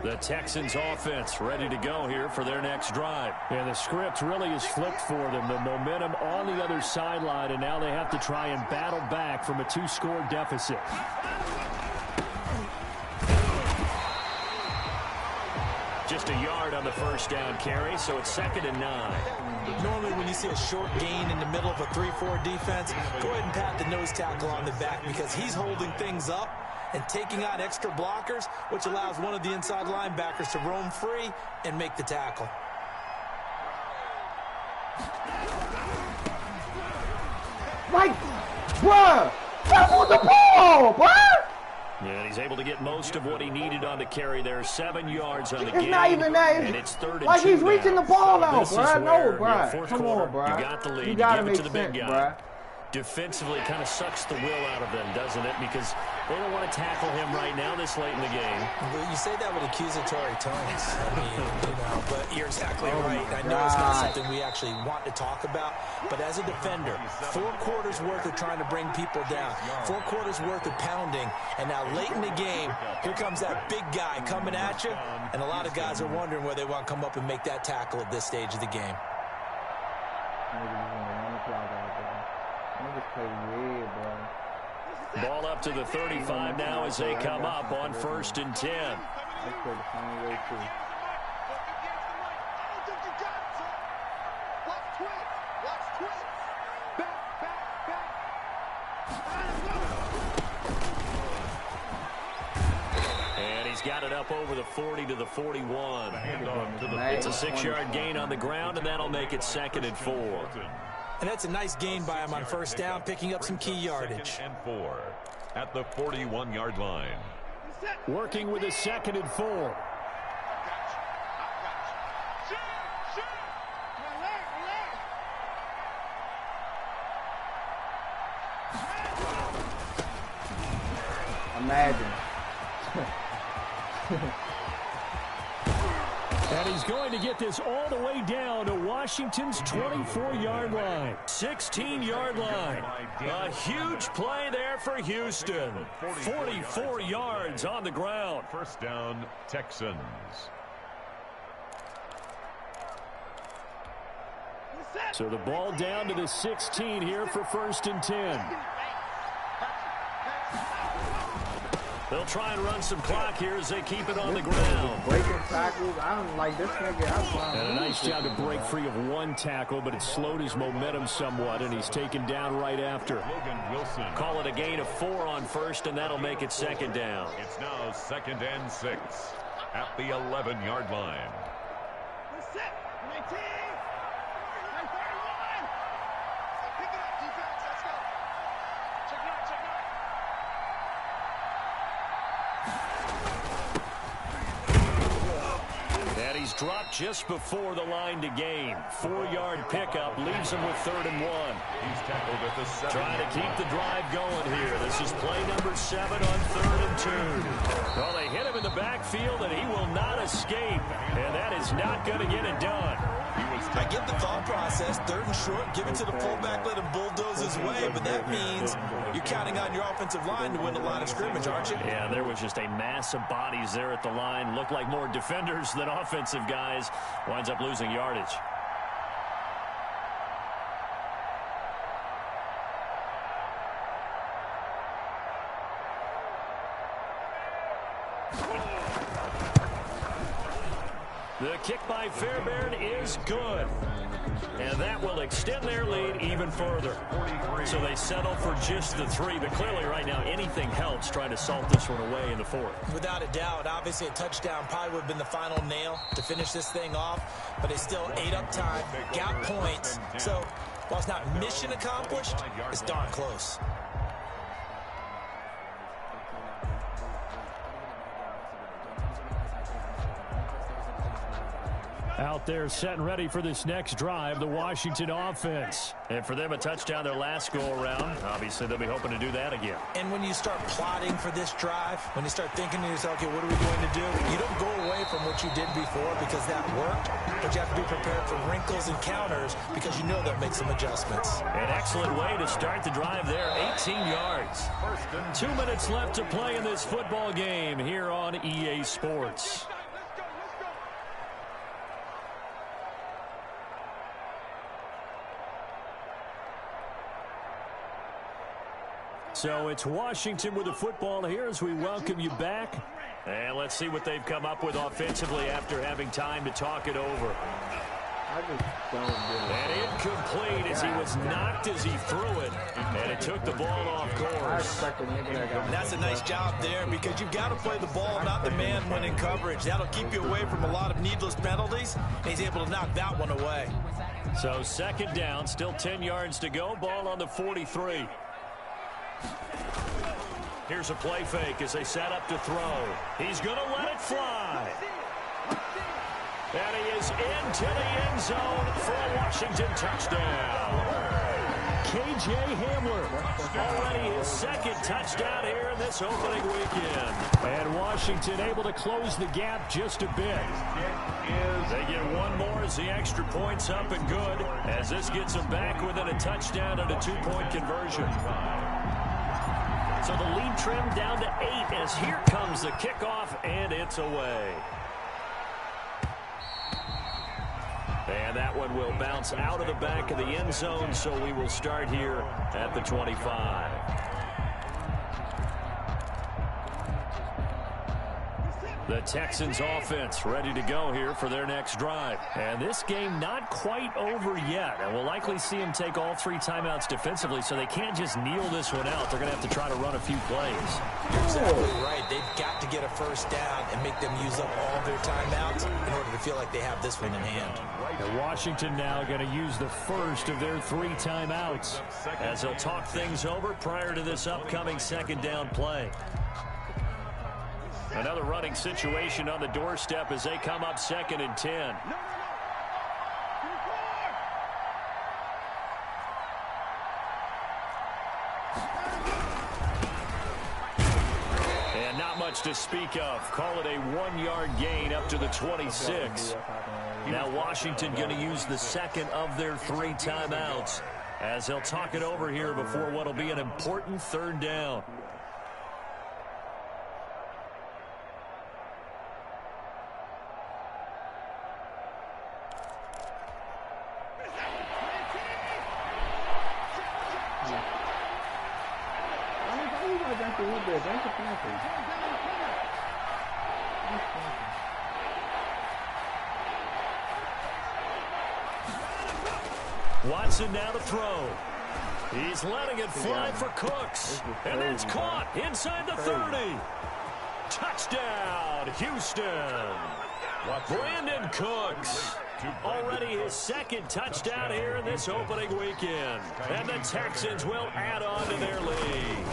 The Texans offense ready to go here for their next drive. And the script really is flipped for them. The momentum on the other sideline, and now they have to try and battle back from a 2-score deficit. Just a yard on the first down carry, so it's 2nd and 9. Normally when you see a short gain in the middle of a 3-4 defense, go ahead and pat the nose tackle on the back because he's holding things up and taking out extra blockers, which allows one of the inside linebackers to roam free and make the tackle. Like, bruh, that was the ball, bruh. Yeah, and he's able to get most of what he needed on the carry there. 7 yards on the game. It's not even that. And it's 3rd and 2 like he's reaching now. the ball out, This bruh. is No, where, bruh. Come on, bruh. You got the lead. You gotta give it make to the big sense, guy. bruh. Defensively kind of sucks the will out of them, doesn't it? Because they don't want to tackle him right now this late in the game. Well, you say that with accusatory tones. I mean, but you're exactly right. I know it's not something we actually want to talk about, but as a defender, 4 quarters worth of trying to bring people down, 4 quarters worth of pounding, and now late in the game, here comes that big guy coming at you, and a lot of guys are wondering whether they want to come up and make that tackle at this stage of the game. Ball up to the 35 now as they come up on 1st and 10. And he's got it up over the 40 to the 41. It's a 6-yard gain on the ground, and that'll make it 2nd and 4. And that's a nice gain by him on first down, picking up some key yardage. 2nd and 4 at the 41-yard line. Working with a 2nd and 4. Imagine. And he's going to get this all the way down to Washington's 24-yard line. 16-yard line. A huge play there for Houston. 44 yards on the ground. First down, Texans. So the ball down to the 16 here for 1st and 10. They'll try and run some clock here as they keep it on the ground. Breaking tackles. I don't like this nigga. And a nice job to break free of 1 tackle, but it slowed his momentum somewhat, and he's taken down right after. Logan Wilson. Call it a gain of 4 on 1st, and that'll make it 2nd down. It's now 2nd and 6 at the 11-yard line. He's dropped just before the line to gain. 4-yard pickup leaves him with 3rd and 1. He's tackled at the 7. Trying to keep the drive going here. This is play number 7 on 3rd and 2. Well, they hit him in the backfield, and he will not escape. And that is not going to get it done. I get the thought process. 3rd and short, give it to the fullback, let him bulldoze his way, but that means you're counting on your offensive line to win the line of scrimmage, aren't you? Yeah, there was just a mass of bodies there at the line. Looked like more defenders than offensive guys. Winds up losing yardage. The kick by Fairbairn is good. And that will extend their lead even further. So they settle for just the 3. But clearly right now anything helps trying to salt this one away in the 4th. Without a doubt. Obviously a touchdown probably would have been the final nail to finish this thing off. But they still ate up time, got points. So while it's not mission accomplished, it's darn close. Out there set and ready for this next drive, the Washington offense. And for them, a touchdown their last go-around. Obviously, they'll be hoping to do that again. And when you start plotting for this drive, when you start thinking to yourself, okay, what are we going to do? You don't go away from what you did before because that worked, but you have to be prepared for wrinkles and counters because you know they'll make some adjustments. An excellent way to start the drive there, 18 yards. 2 minutes left to play in this football game here on EA Sports. So it's Washington with the football here as we welcome you back. And let's see what they've come up with offensively after having time to talk it over. I just don't do it. And incomplete as he was knocked as he threw it. And it took the ball off course. And that's a nice job there because you've got to play the ball, not the man when in coverage. That'll keep you away from a lot of needless penalties. And he's able to knock that one away. So second down, still 10 yards to go. Ball on the 43. Here's a play fake as they set up to throw. He's going to let it fly. And he is into the end zone for a Washington touchdown. K.J. Hamler, already his second touchdown here in this opening weekend. And Washington able to close the gap just a bit. They get one more as the extra point's up and good, as this gets them back within a touchdown and a two-point conversion. So the lead trimmed down to 8 as here comes the kickoff, and it's away. And that one will bounce out of the back of the end zone, so we will start here at the 25. The Texans offense ready to go here for their next drive. And this game not quite over yet. And we'll likely see them take all 3 timeouts defensively, so they can't just kneel this one out. They're going to have to try to run a few plays. You're exactly right. They've got to get a first down and make them use up all their timeouts in order to feel like they have this one in hand. And Washington now going to use the first of their 3 timeouts as they'll talk things over prior to this upcoming second down play. Another running situation on the doorstep as they come up 2nd and 10. And not much to speak of. Call it a 1-yard gain up to the 26. Now Washington going to use the second of their 3 timeouts as they'll talk it over here before what will be an important third down. Watson now to throw. He's letting it fly for Cooks. And that's caught inside the 30. Touchdown, Houston. Brandon Cooks. Already his second touchdown here in this opening weekend. And the Texans will add on to their lead.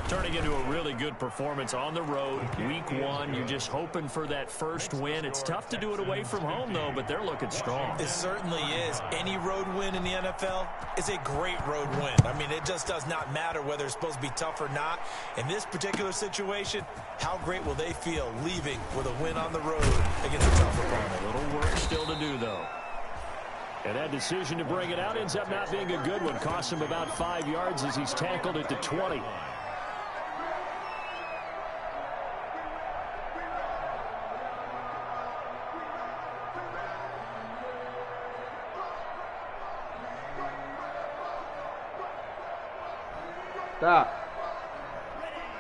Turning into a really good performance on the road. Week 1, you're just hoping for that first win. It's tough to do it away from home, though, but they're looking strong. It certainly is. Any road win in the NFL is a great road win. I mean, it just does not matter whether it's supposed to be tough or not. In this particular situation, how great will they feel leaving with a win on the road against a tough opponent? A little work still to do, though. And that decision to bring it out ends up not being a good one. Costs him about 5 yards as he's tackled at the 20. Stop.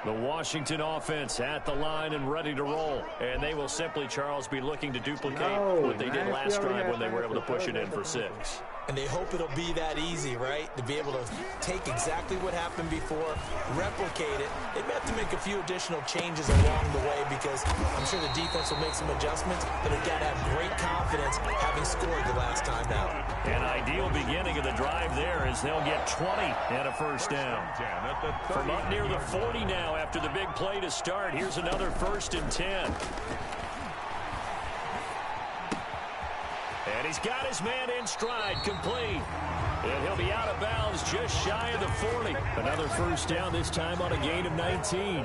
The Washington offense at the line and ready to roll. And they will simply, Charles, be looking to duplicate what they did last drive when they were able to push it in for 6. And they hope it'll be that easy, right? To be able to take exactly what happened before, replicate it. They may have to make a few additional changes along the way because I'm sure the defense will make some adjustments, but they've got to have great confidence having scored the last time out. An ideal beginning of the drive there as they'll get 20 and a first down. From up near the 40 now after the big play to start, here's another 1st and 10. And he's got his man in stride, complete. And he'll be out of bounds just shy of the 40. Another first down, this time on a gain of 19.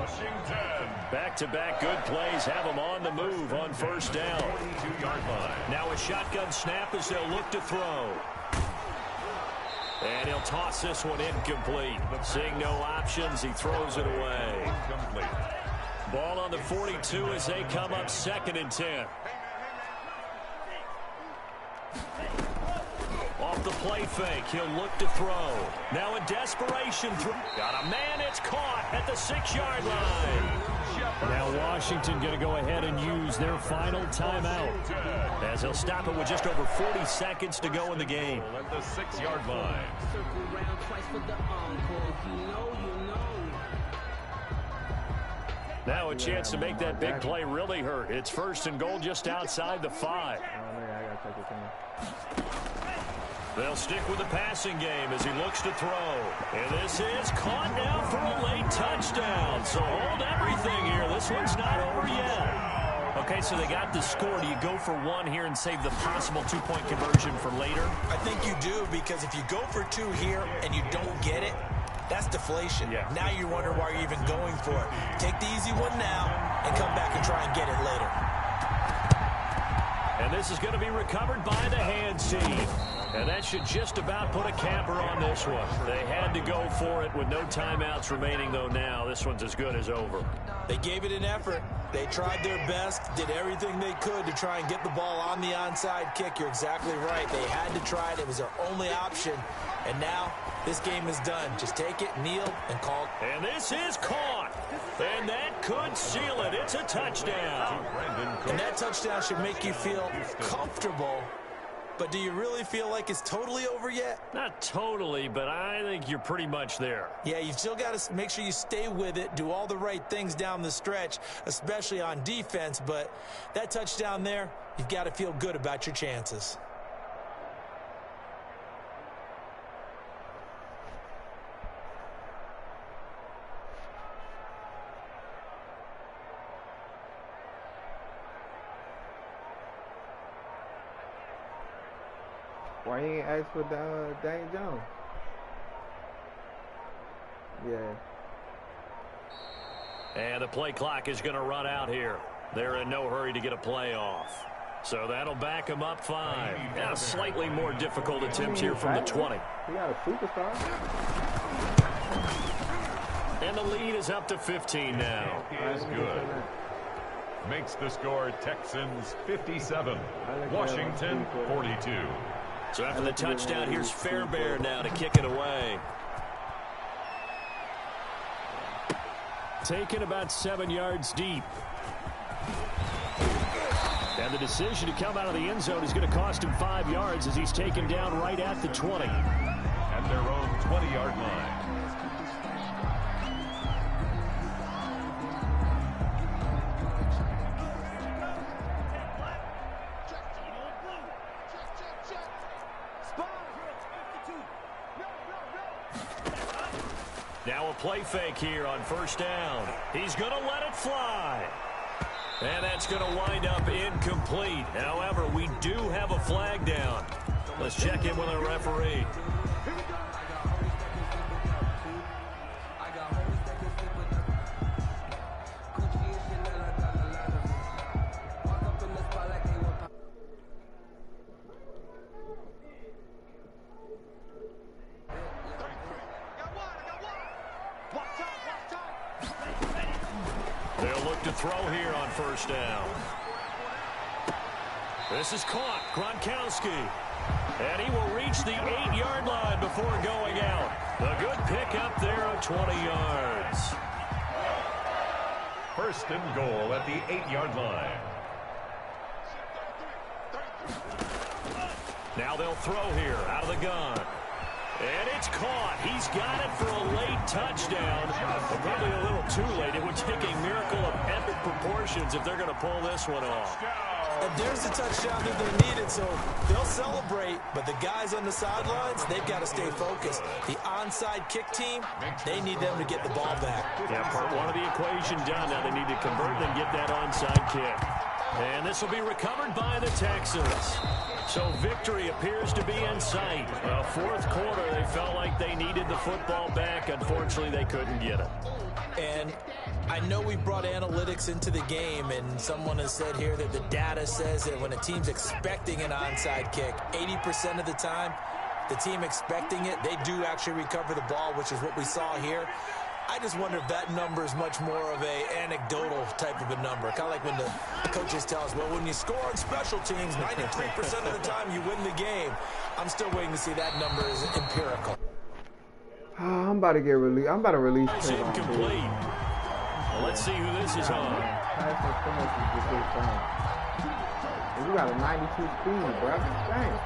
Back-to-back good plays have him on the move on first down. Now a shotgun snap as they'll look to throw. And he'll toss this one incomplete. Seeing no options, he throws it away. Ball on the 42 as they come up 2nd and 10. Off the play fake, he'll look to throw. Now in desperation, got a man, it's caught at the 6-yard line. Now Washington going to go ahead and use their final timeout, as they'll stop it with just over 40 seconds to go in the game. At the 6-yard line. Now a chance to make that big play really hurt. It's 1st and goal just outside the 5. They'll stick with the passing game as he looks to throw. And this is caught now for a late touchdown. So hold everything here. This one's not over yet. Okay, so they got the score. Do you go for one here and save the possible 2-point conversion for later? I think you do, because if you go for 2 here and you don't get it, that's deflation. Yeah. Now you wonder why you're even going for it. Take the easy one now and come back and try and get it later. And this is going to be recovered by the hand team. And that should just about put a capper on this one. They had to go for it with no timeouts remaining, though now. This one's as good as over. They gave it an effort. They tried their best, did everything they could to try and get the ball on the onside kick. You're exactly right. They had to try it. It was their only option. And now this game is done. Just take it, kneel, and call. And this is caught. And that could seal it. It's a touchdown. And that touchdown should make you feel comfortable. But do you really feel like it's totally over yet? Not totally, but I think you're pretty much there. Yeah, you've still got to make sure you stay with it, do all the right things down the stretch, especially on defense. But that touchdown there, you've got to feel good about your chances. Why he ain't asked for Daniel Jones? Yeah. And the play clock is going to run out here. They're in no hurry to get a play off. So that'll back them up 5. Now slightly more difficult attempts here from the 20. He got a superstar. And the lead is up to 15 now. Is good. Makes the score Texans 57, Washington 42. So after the touchdown, here's Fairbairn now to kick it away. Taken about 7 yards deep. And the decision to come out of the end zone is going to cost him 5 yards as he's taken down right at the 20. At their own 20-yard line. Now a play fake here on first down. He's going to let it fly. And that's going to wind up incomplete. However, we do have a flag down. Let's check in with our referee. They'll look to throw here on first down. This is caught. Gronkowski. And he will reach the 8-yard line before going out. A good pickup there of 20 yards. First and goal at the 8-yard line. Now they'll throw here out of the gun. And it's caught. He's got it for a late touchdown. But probably a little too late. It would take a miracle of epic proportions if they're going to pull this one off. And there's the touchdown that they needed, so they'll celebrate. But the guys on the sidelines, they've got to stay focused. The onside kick team, they need them to get the ball back. Yeah, part one of the equation done. Now they need to convert and get that onside kick. And this will be recovered by the Texans. So victory appears to be in sight. Well, fourth quarter, they felt like they needed the football back. Unfortunately, they couldn't get it. And I know we brought analytics into the game, and someone has said here that the data says that when a team's expecting an onside kick, 80% of the time, the team expecting it, they do actually recover the ball, which is what we saw here. I just wonder if that number is much more of a anecdotal type of a number. Kind of like when the coaches tell us, well, when you score on special teams, 93% of the time you win the game. I'm still waiting to see that number is empirical. I'm about to get released. I'm about to release. It's incomplete. Well, let's see who this is on. You got a 92 speed, bro. Dang.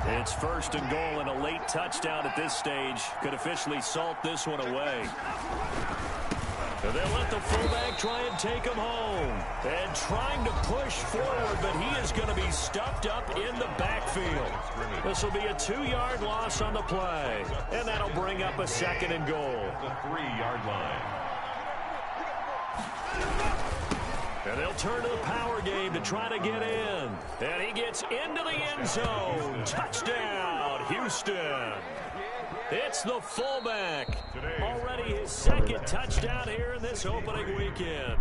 It's first and goal, and a late touchdown at this stage could officially salt this one away. They'll let the fullback try and take him home. And trying to push forward, but he is going to be stuffed up in the backfield. This will be a 2-yard loss on the play. And that'll bring up a second and goal. The 3-yard line. And they'll turn to the power game to try to get in. And he gets into the end zone. Touchdown, Houston. It's the fullback. Already his second touchdown here in this opening weekend.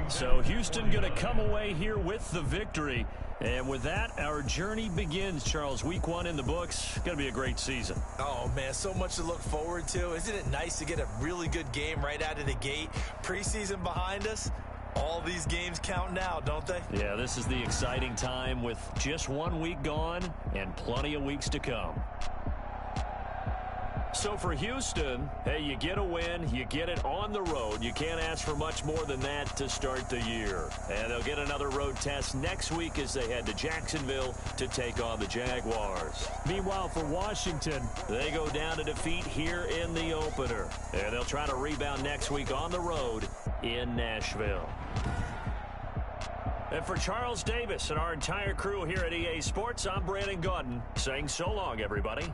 So Houston going to come away here with the victory. And with that, our journey begins, Charles. Week 1 in the books. Going to be a great season. Oh, man, so much to look forward to. Isn't it nice to get a really good game right out of the gate? Preseason behind us. All these games count now, don't they? Yeah, this is the exciting time with just 1 week gone and plenty of weeks to come. So for Houston, hey, you get a win, you get it on the road. You can't ask for much more than that to start the year. And they'll get another road test next week as they head to Jacksonville to take on the Jaguars. Meanwhile, for Washington, they go down to defeat here in the opener. And they'll try to rebound next week on the road in Nashville. And for Charles Davis and our entire crew here at EA Sports, I'm Brandon Gaudin saying so long, everybody.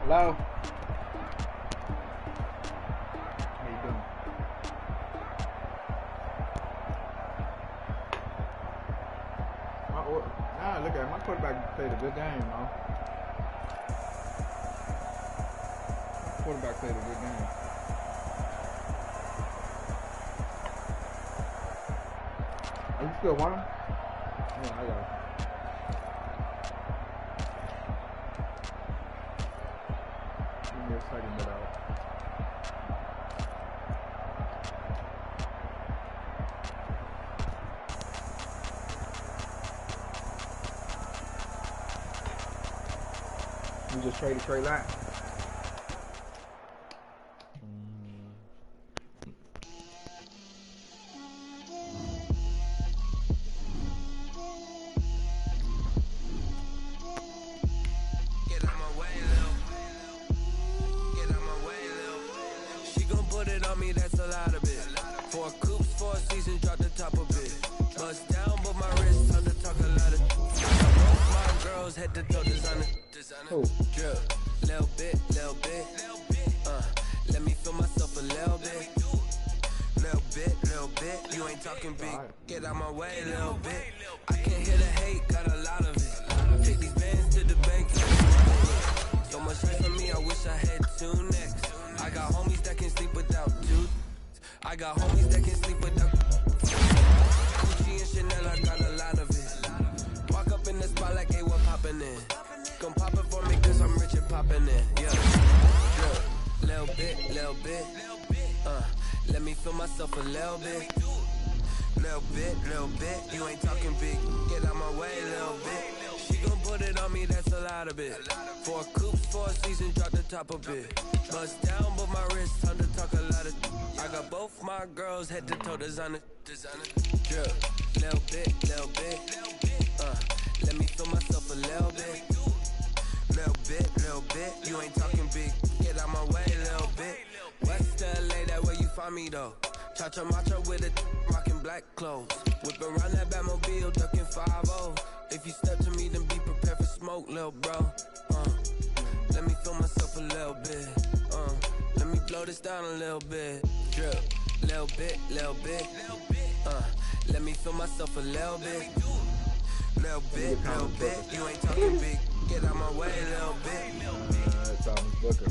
Hello? How you doing? Nah, look at it. My quarterback played a good game, man. My quarterback played a good game. Are you still want him? Yeah, I got it. Give me a second, but you just traded Trey Lance. Head to toe designer, drip, little bit, let me feel myself a little bit, you ain't talking big, get out my way, little bit, West LA, that where you find me though, cha-cha matcha with a rockin' black clothes, whip around that Batmobile, ducking 5-0, if you step to me, then be prepared for smoke, little bro, let me feel myself a little bit, let me blow this down a little bit, drip. Little bit, let me feel myself a little bit, you ain't talking big, get out my way, little bit. Thomas Booker.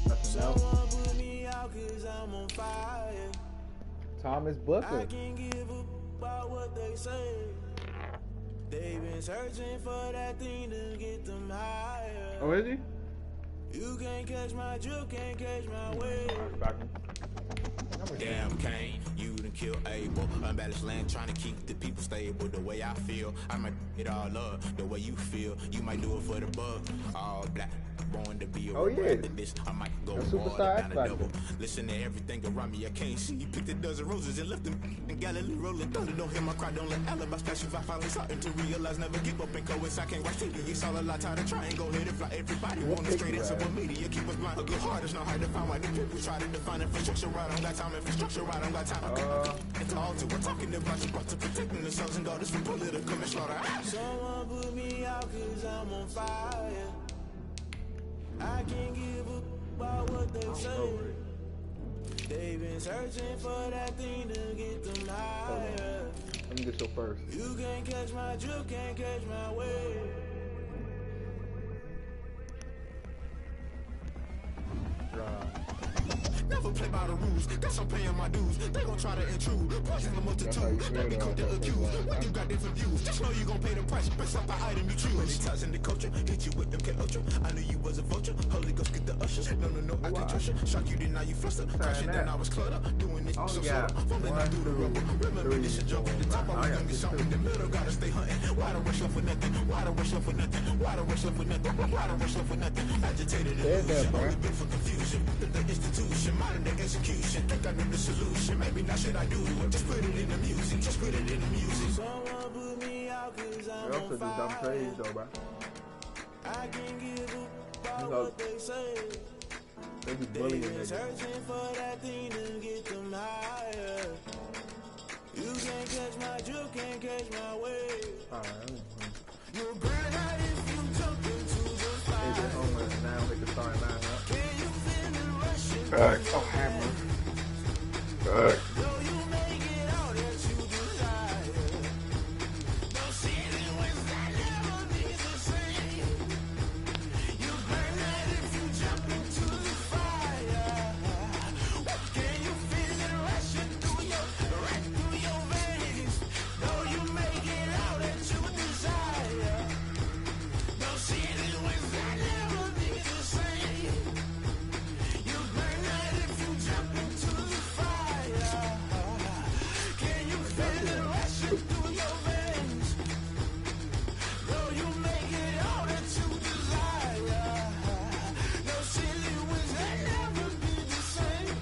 That's enough. Put me out 'cause I'm on fire. Thomas Booker. I can't give up about what they say. They've been searching for that thing to get them higher. Oh, is he? You can't catch my drift, can't catch my wave. Damn, Kane, you done kill Abel. Unbalanced land, trying to keep the people stable. The way I feel, I might it all up. The way you feel, you might do it for the bug. All black, born to be a yeah. this. I might go Superstar X Factor. double. Listen to everything around me, I can't see. Picked a dozen roses and left them in Galilee rolling thunder. Don't hear my cry, don't let alibis flash. If I finally starting to realize, never give up and coincide. I can't watch TV, it's all a lot. Tired of trying, go ahead and fly. Everybody want a straight answer, but media keep us blind. A good heart is not hard to find. Why the people try to define infrastructure right? I don't got time, infrastructure right? I don't got time. It's all to we're talking about you, to protecting the sons and daughters from political and slaughter. Someone put me out 'cause I'm on fire. I can't give up about what they say. They've been searching for that thing to get them higher. Let me get your first. You can't catch my drift, can't catch my wave. Never play by the rules, guess I'm paying my dues. They gon' try to intrude, poison the multitude. Let me quick to accuse, when you got different views. Just know you gon' pay the price, based off the item you choose. Many times in the culture, hit you with MK Ultra. I knew you was a vulture, Holy Ghost get the ushers. No, I can't trust you. Shock you, then now you fluster. Crashing, then I was cluttered. Doing it so slow, fumbling out through the rubble. Remember this shit jump at the top, always gonna get something in the middle. Gotta stay hunting. Why the rush left for nothing? Why the rush left for nothing? Why the rush left for nothing? Why the rush left for nothing? Agitated illusion, only been for confusion. The institution, modern day execution. Think I know the solution. Maybe not should I do it? Just put it in the music. Just put it in the music. Someone put me out 'cause I'm on fire. I can't give up about what they say. They've been searching for that thing to get them higher. You can't catch my drift, can't catch my wave. Alright. You'll burn out if you jump into the fire. Hey, home and now hit the starting lineup. Can you feel it rushing? Oh, hammer. Though you make it out that you desire. No ceiling wins that never be the same. You burn out if you jump into the fire. Can you feel it rushing right through your veins? Though you make it out that you desire. No ceiling wins that never be the same. You burn out if you jump into the fire. Can you feel it rushing through your veins? Though you make it all that you desire. No silly wins that never be the same.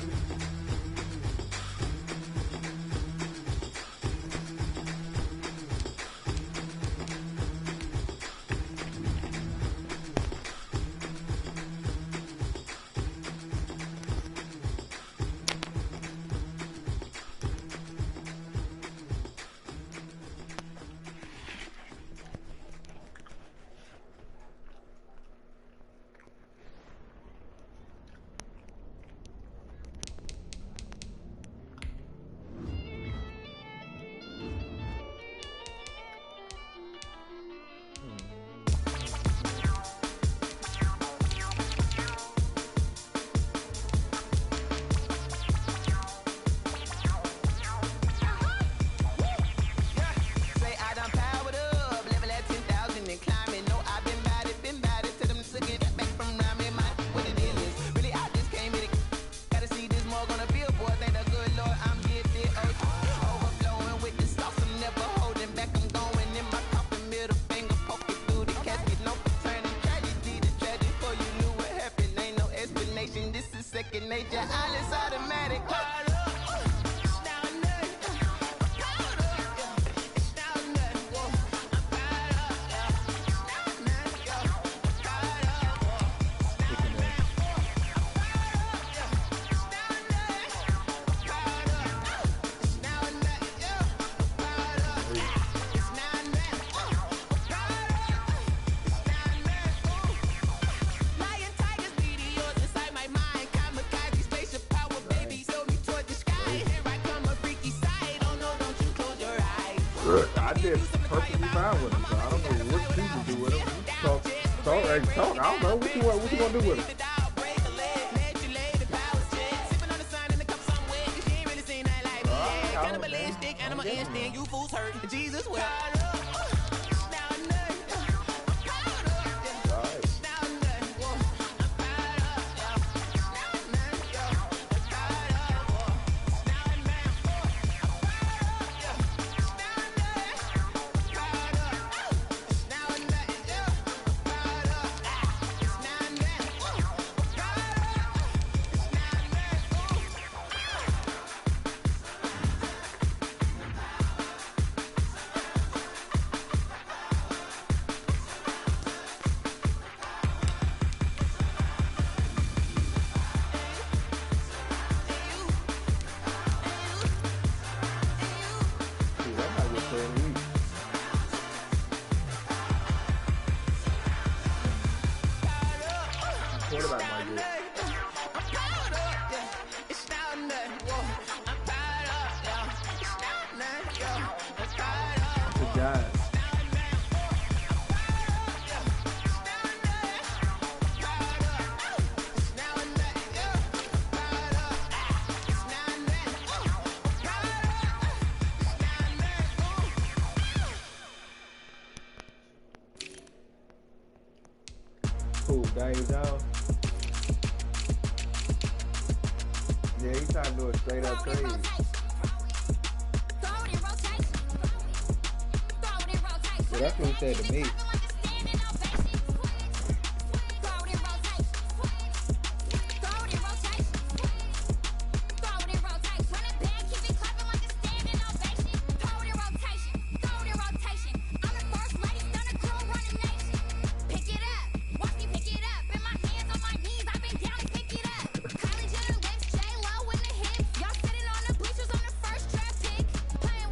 Say I done powered up, level at 10,000 and climbing. No, I've been bad it to them took it back from around me. My what it is, really I just came in it. Gotta see this more gonna feel, boy. Thank the good Lord, I'm gifted. Overflowing with the sauce, I'm never holding back. I'm going in my coffin, middle finger poking through the casket. No turning tragedy to tragic. For you knew what happened, ain't no explanation. This is second nature, all is automatic. Lion, tigers, meteors inside my mind. Kamikaze, spaceship power, baby, sail me toward the sky. Here I come, a freaky side. Oh no, don't you close your eyes. I did perfectly fine with him, so I don't know what people do with him. Talk. I don't know. What you gonna do with him? Animal instinct, you fools hurt. Jesus will. Quarterback might do it. Good job. Cool, Daniel Jones. Yeah, he's trying to do a straight up trade. Yeah, that's what he said to me. Playing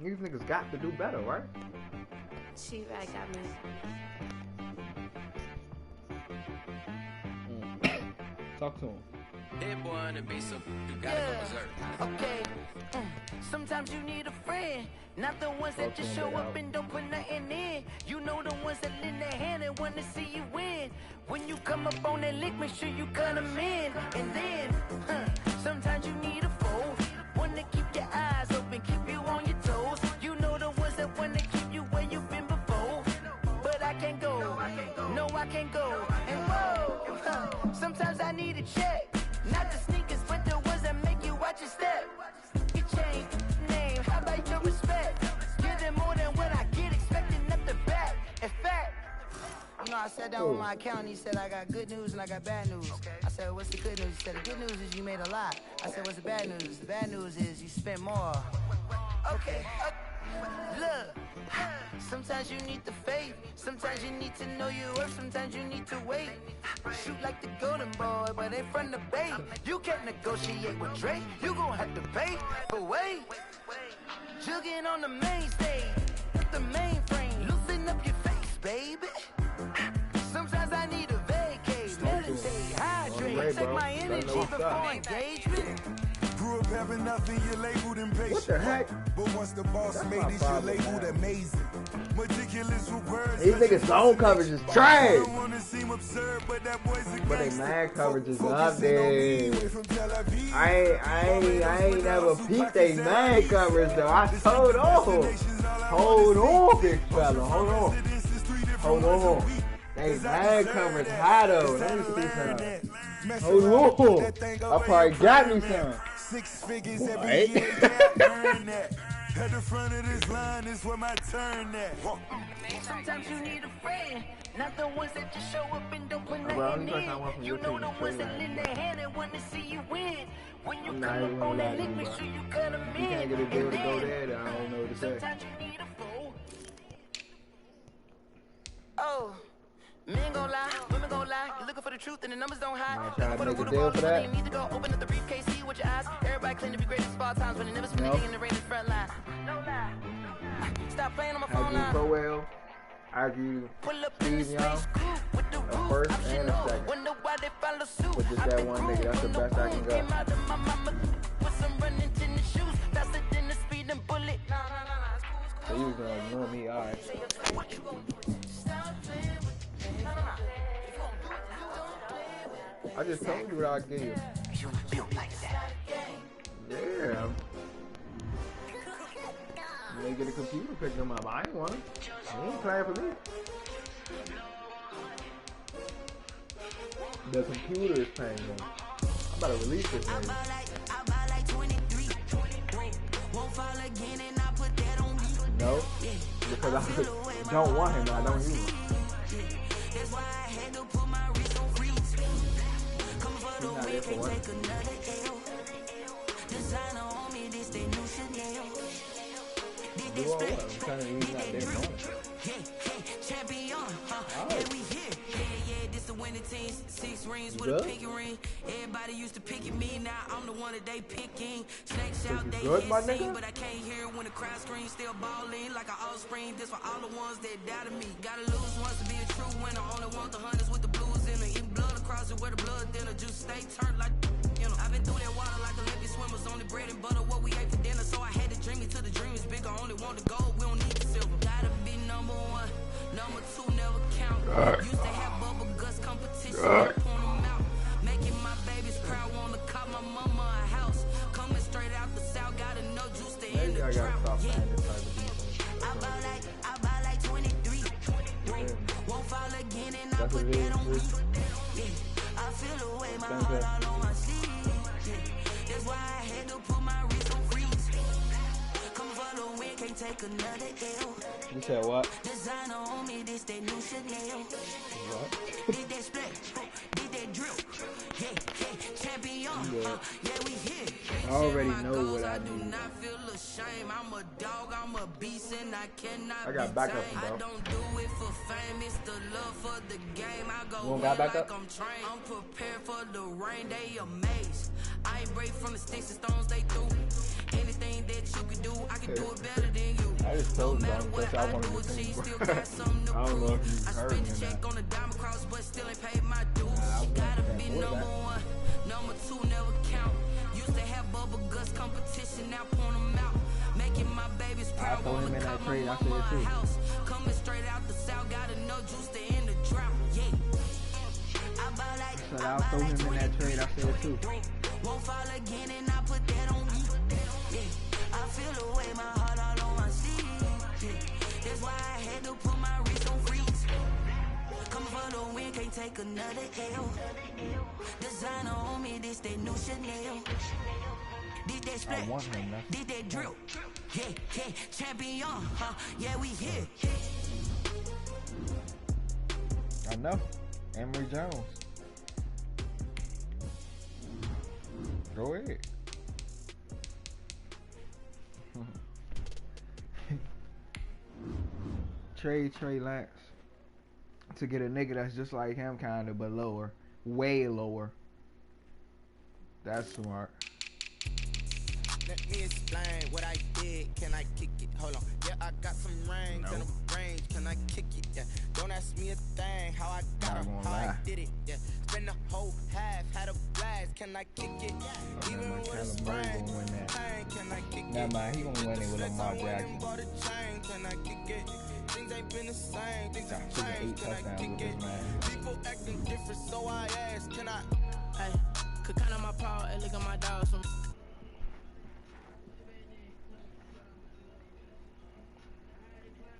These niggas got to do better, right? She right got me. Talk to him. That boy on the beat, so you gotta go berserk. Okay. Sometimes you need a friend, not the ones that just show up and don't put nothing in. You know the ones that lend their hand and want to see you win. When you come up on that lick, make sure you cut them in. And then, sometimes you need a foe, one to keep your eyes open, keep you on your toes. You know the ones that want to keep you where you've been before. But I can't go, no I can't go. And whoa, sometimes I need a check. Not the sneakers, but the ones that make you watch your step. You change name, how about your respect? Give them more than what I get, expecting nothing back. In fact, you know, I sat down with my accountant, he said I got good news and I got bad news. I said, what's the good news? He said, the good news is you made a lot. I said, what's the bad news? The bad news is you spent more. Okay, look, sometimes you need the faith, sometimes you need to know your worth, sometimes you need to wait. Shoot like the golden boy, but they from the bay. You can't negotiate with Drake, you gon' have to pay. But wait, jugging on the main stage, with the mainframe, loosen up your face, baby. Sometimes I need a vacate, meditate, hydrate, take my energy before engagement. Grew up having nothing, you're labeled impatient. What the heck? But once the boss made it, you're labeled amazing. Meticulous with words. These niggas' zone coverage is trash. Don't wanna seem absurd, but that boy's a But they gangster. mad coverage is up Focusing on there. me, way from Tel Aviv. I ain't never peeped they mad coverage though. I hold on, big fella, hold on. They mad coverage high though. Let me see some. Hold on. I probably got me some. 6 figures What? every year, yeah, earn that. At the front of this line is where my turn at. Sometimes you need a friend, not the ones that just show up and don't put Bro, nothing in. You know the ones that lend their hand and want to see you win. When you come up on that lick, make sure you cut them in. You can't get a deal to go there, then I don't know what to say. Sometimes you need a fool. Oh. Men gon' lie, women gon' lie. You're looking for the truth and the numbers don't hide. Trying to make a deal for that. You need to go open up the briefcase, see with your eyes. Everybody claim to be great at small times, but they never speaking in the Raiders front line. No lie. Stop playing on my phone line. So well. Argue Steve Young a first and a second. With just that one nigga, that's the best I can go. So you was gonna ignore me, alright. I just told you what I gave you. Yeah. You may get a computer, pick them up. I ain't want them. They ain't playing for me. The computer is paying them. I'm about to release this nigga. No, because I don't want him, I don't use him. He's not there for one. Do all what? I'm trying to use he's not there for one. Six rings with a pinky ring. Everybody used to pick at me, now I'm the one that they picking. Snakes out, they good, my can't see, nigga? but I can't hear when the crowd screams. Still balling like an offspring. This for all the ones that doubted me. Gotta lose once to be a true winner. Only want the hunters with the blues in them. Eat blood across closet where the blood thinner, juice stay turned like, you know. I've been through that water like Olympic swimmers, only bread and butter, what we ate for dinner. So I had to dream it till the dream is bigger, only want the gold, we don't need the silver. Gotta be number one, number two never count. Used to have bubble guts competition, point them out. Making my babies proud, wanna cop my mama a house. Coming straight out the south, gotta know juice to end the drought. Yeah. I buy like 23. Won't fall again and I put that on me. Yeah. I feel the way my heart all on my sleeve. Yeah. That's why I had to put my wrist on freeze. Come for the win, can't take another L. You said what? Designer on me, this that new Chanel. What? Did that split, did that drill. Yeah, champion. Yeah, we here. I already know what I do need. not feel ashamed. I'm a dog, I'm a beast, and I cannot I got backup, bro. I don't do it for fame, it's the love for the game. I go got like backup? I'm trained. I'm prepared for the rain, they amazed. I ain't break from the sticks and stones they threw. Anything that you can do, I can do it better than you. I just told you no matter what I I wanted do, to she sing. still got something to I don't know prove. if you I heard spent me a or check not. on the diamond cross, but still ain't paid my dues. Gotta be number one, number two never count. Used to have bubble guts competition, now point them out. Making my babies proud, throw him wanna in that cop my trade, I mama said a too. house. Coming straight out the south, gotta know juice to end the drought. Yeah. I buy like, So I'll throw him in that trade, I said too. won't fall again and I put that on me. Yeah. I feel the way my heart all on my sleeve. Yeah. That's why I had to put my wrist on freeze. Coming for the win, can't take another L. Designer on me, this that new Chanel. Did that split, want him, man. did that drill. Yeah, champion. Yeah, we here. I know. Emory Jones. Go ahead. Trey Lance to get a nigga that's just like him, kinda, but lower, way lower. That's smart. Let me explain what I did. Can I kick it? Hold on. Yeah, I got some rings and a range. Can I kick it? Yeah. Don't ask me a thing. How I got her, how I did it. Yeah. Spend the whole half, had a blast. Can I kick it? Even with a sprain. Can I kick it? Nah, man, he gonna win it with Lamar Jackson. Can I kick it? Things ain't been the same. Things have Got changed. 8 Can I touchdowns kick with it? this man. People acting different, so I ask. Can I? Hey, could count on my power and look at my dogs from.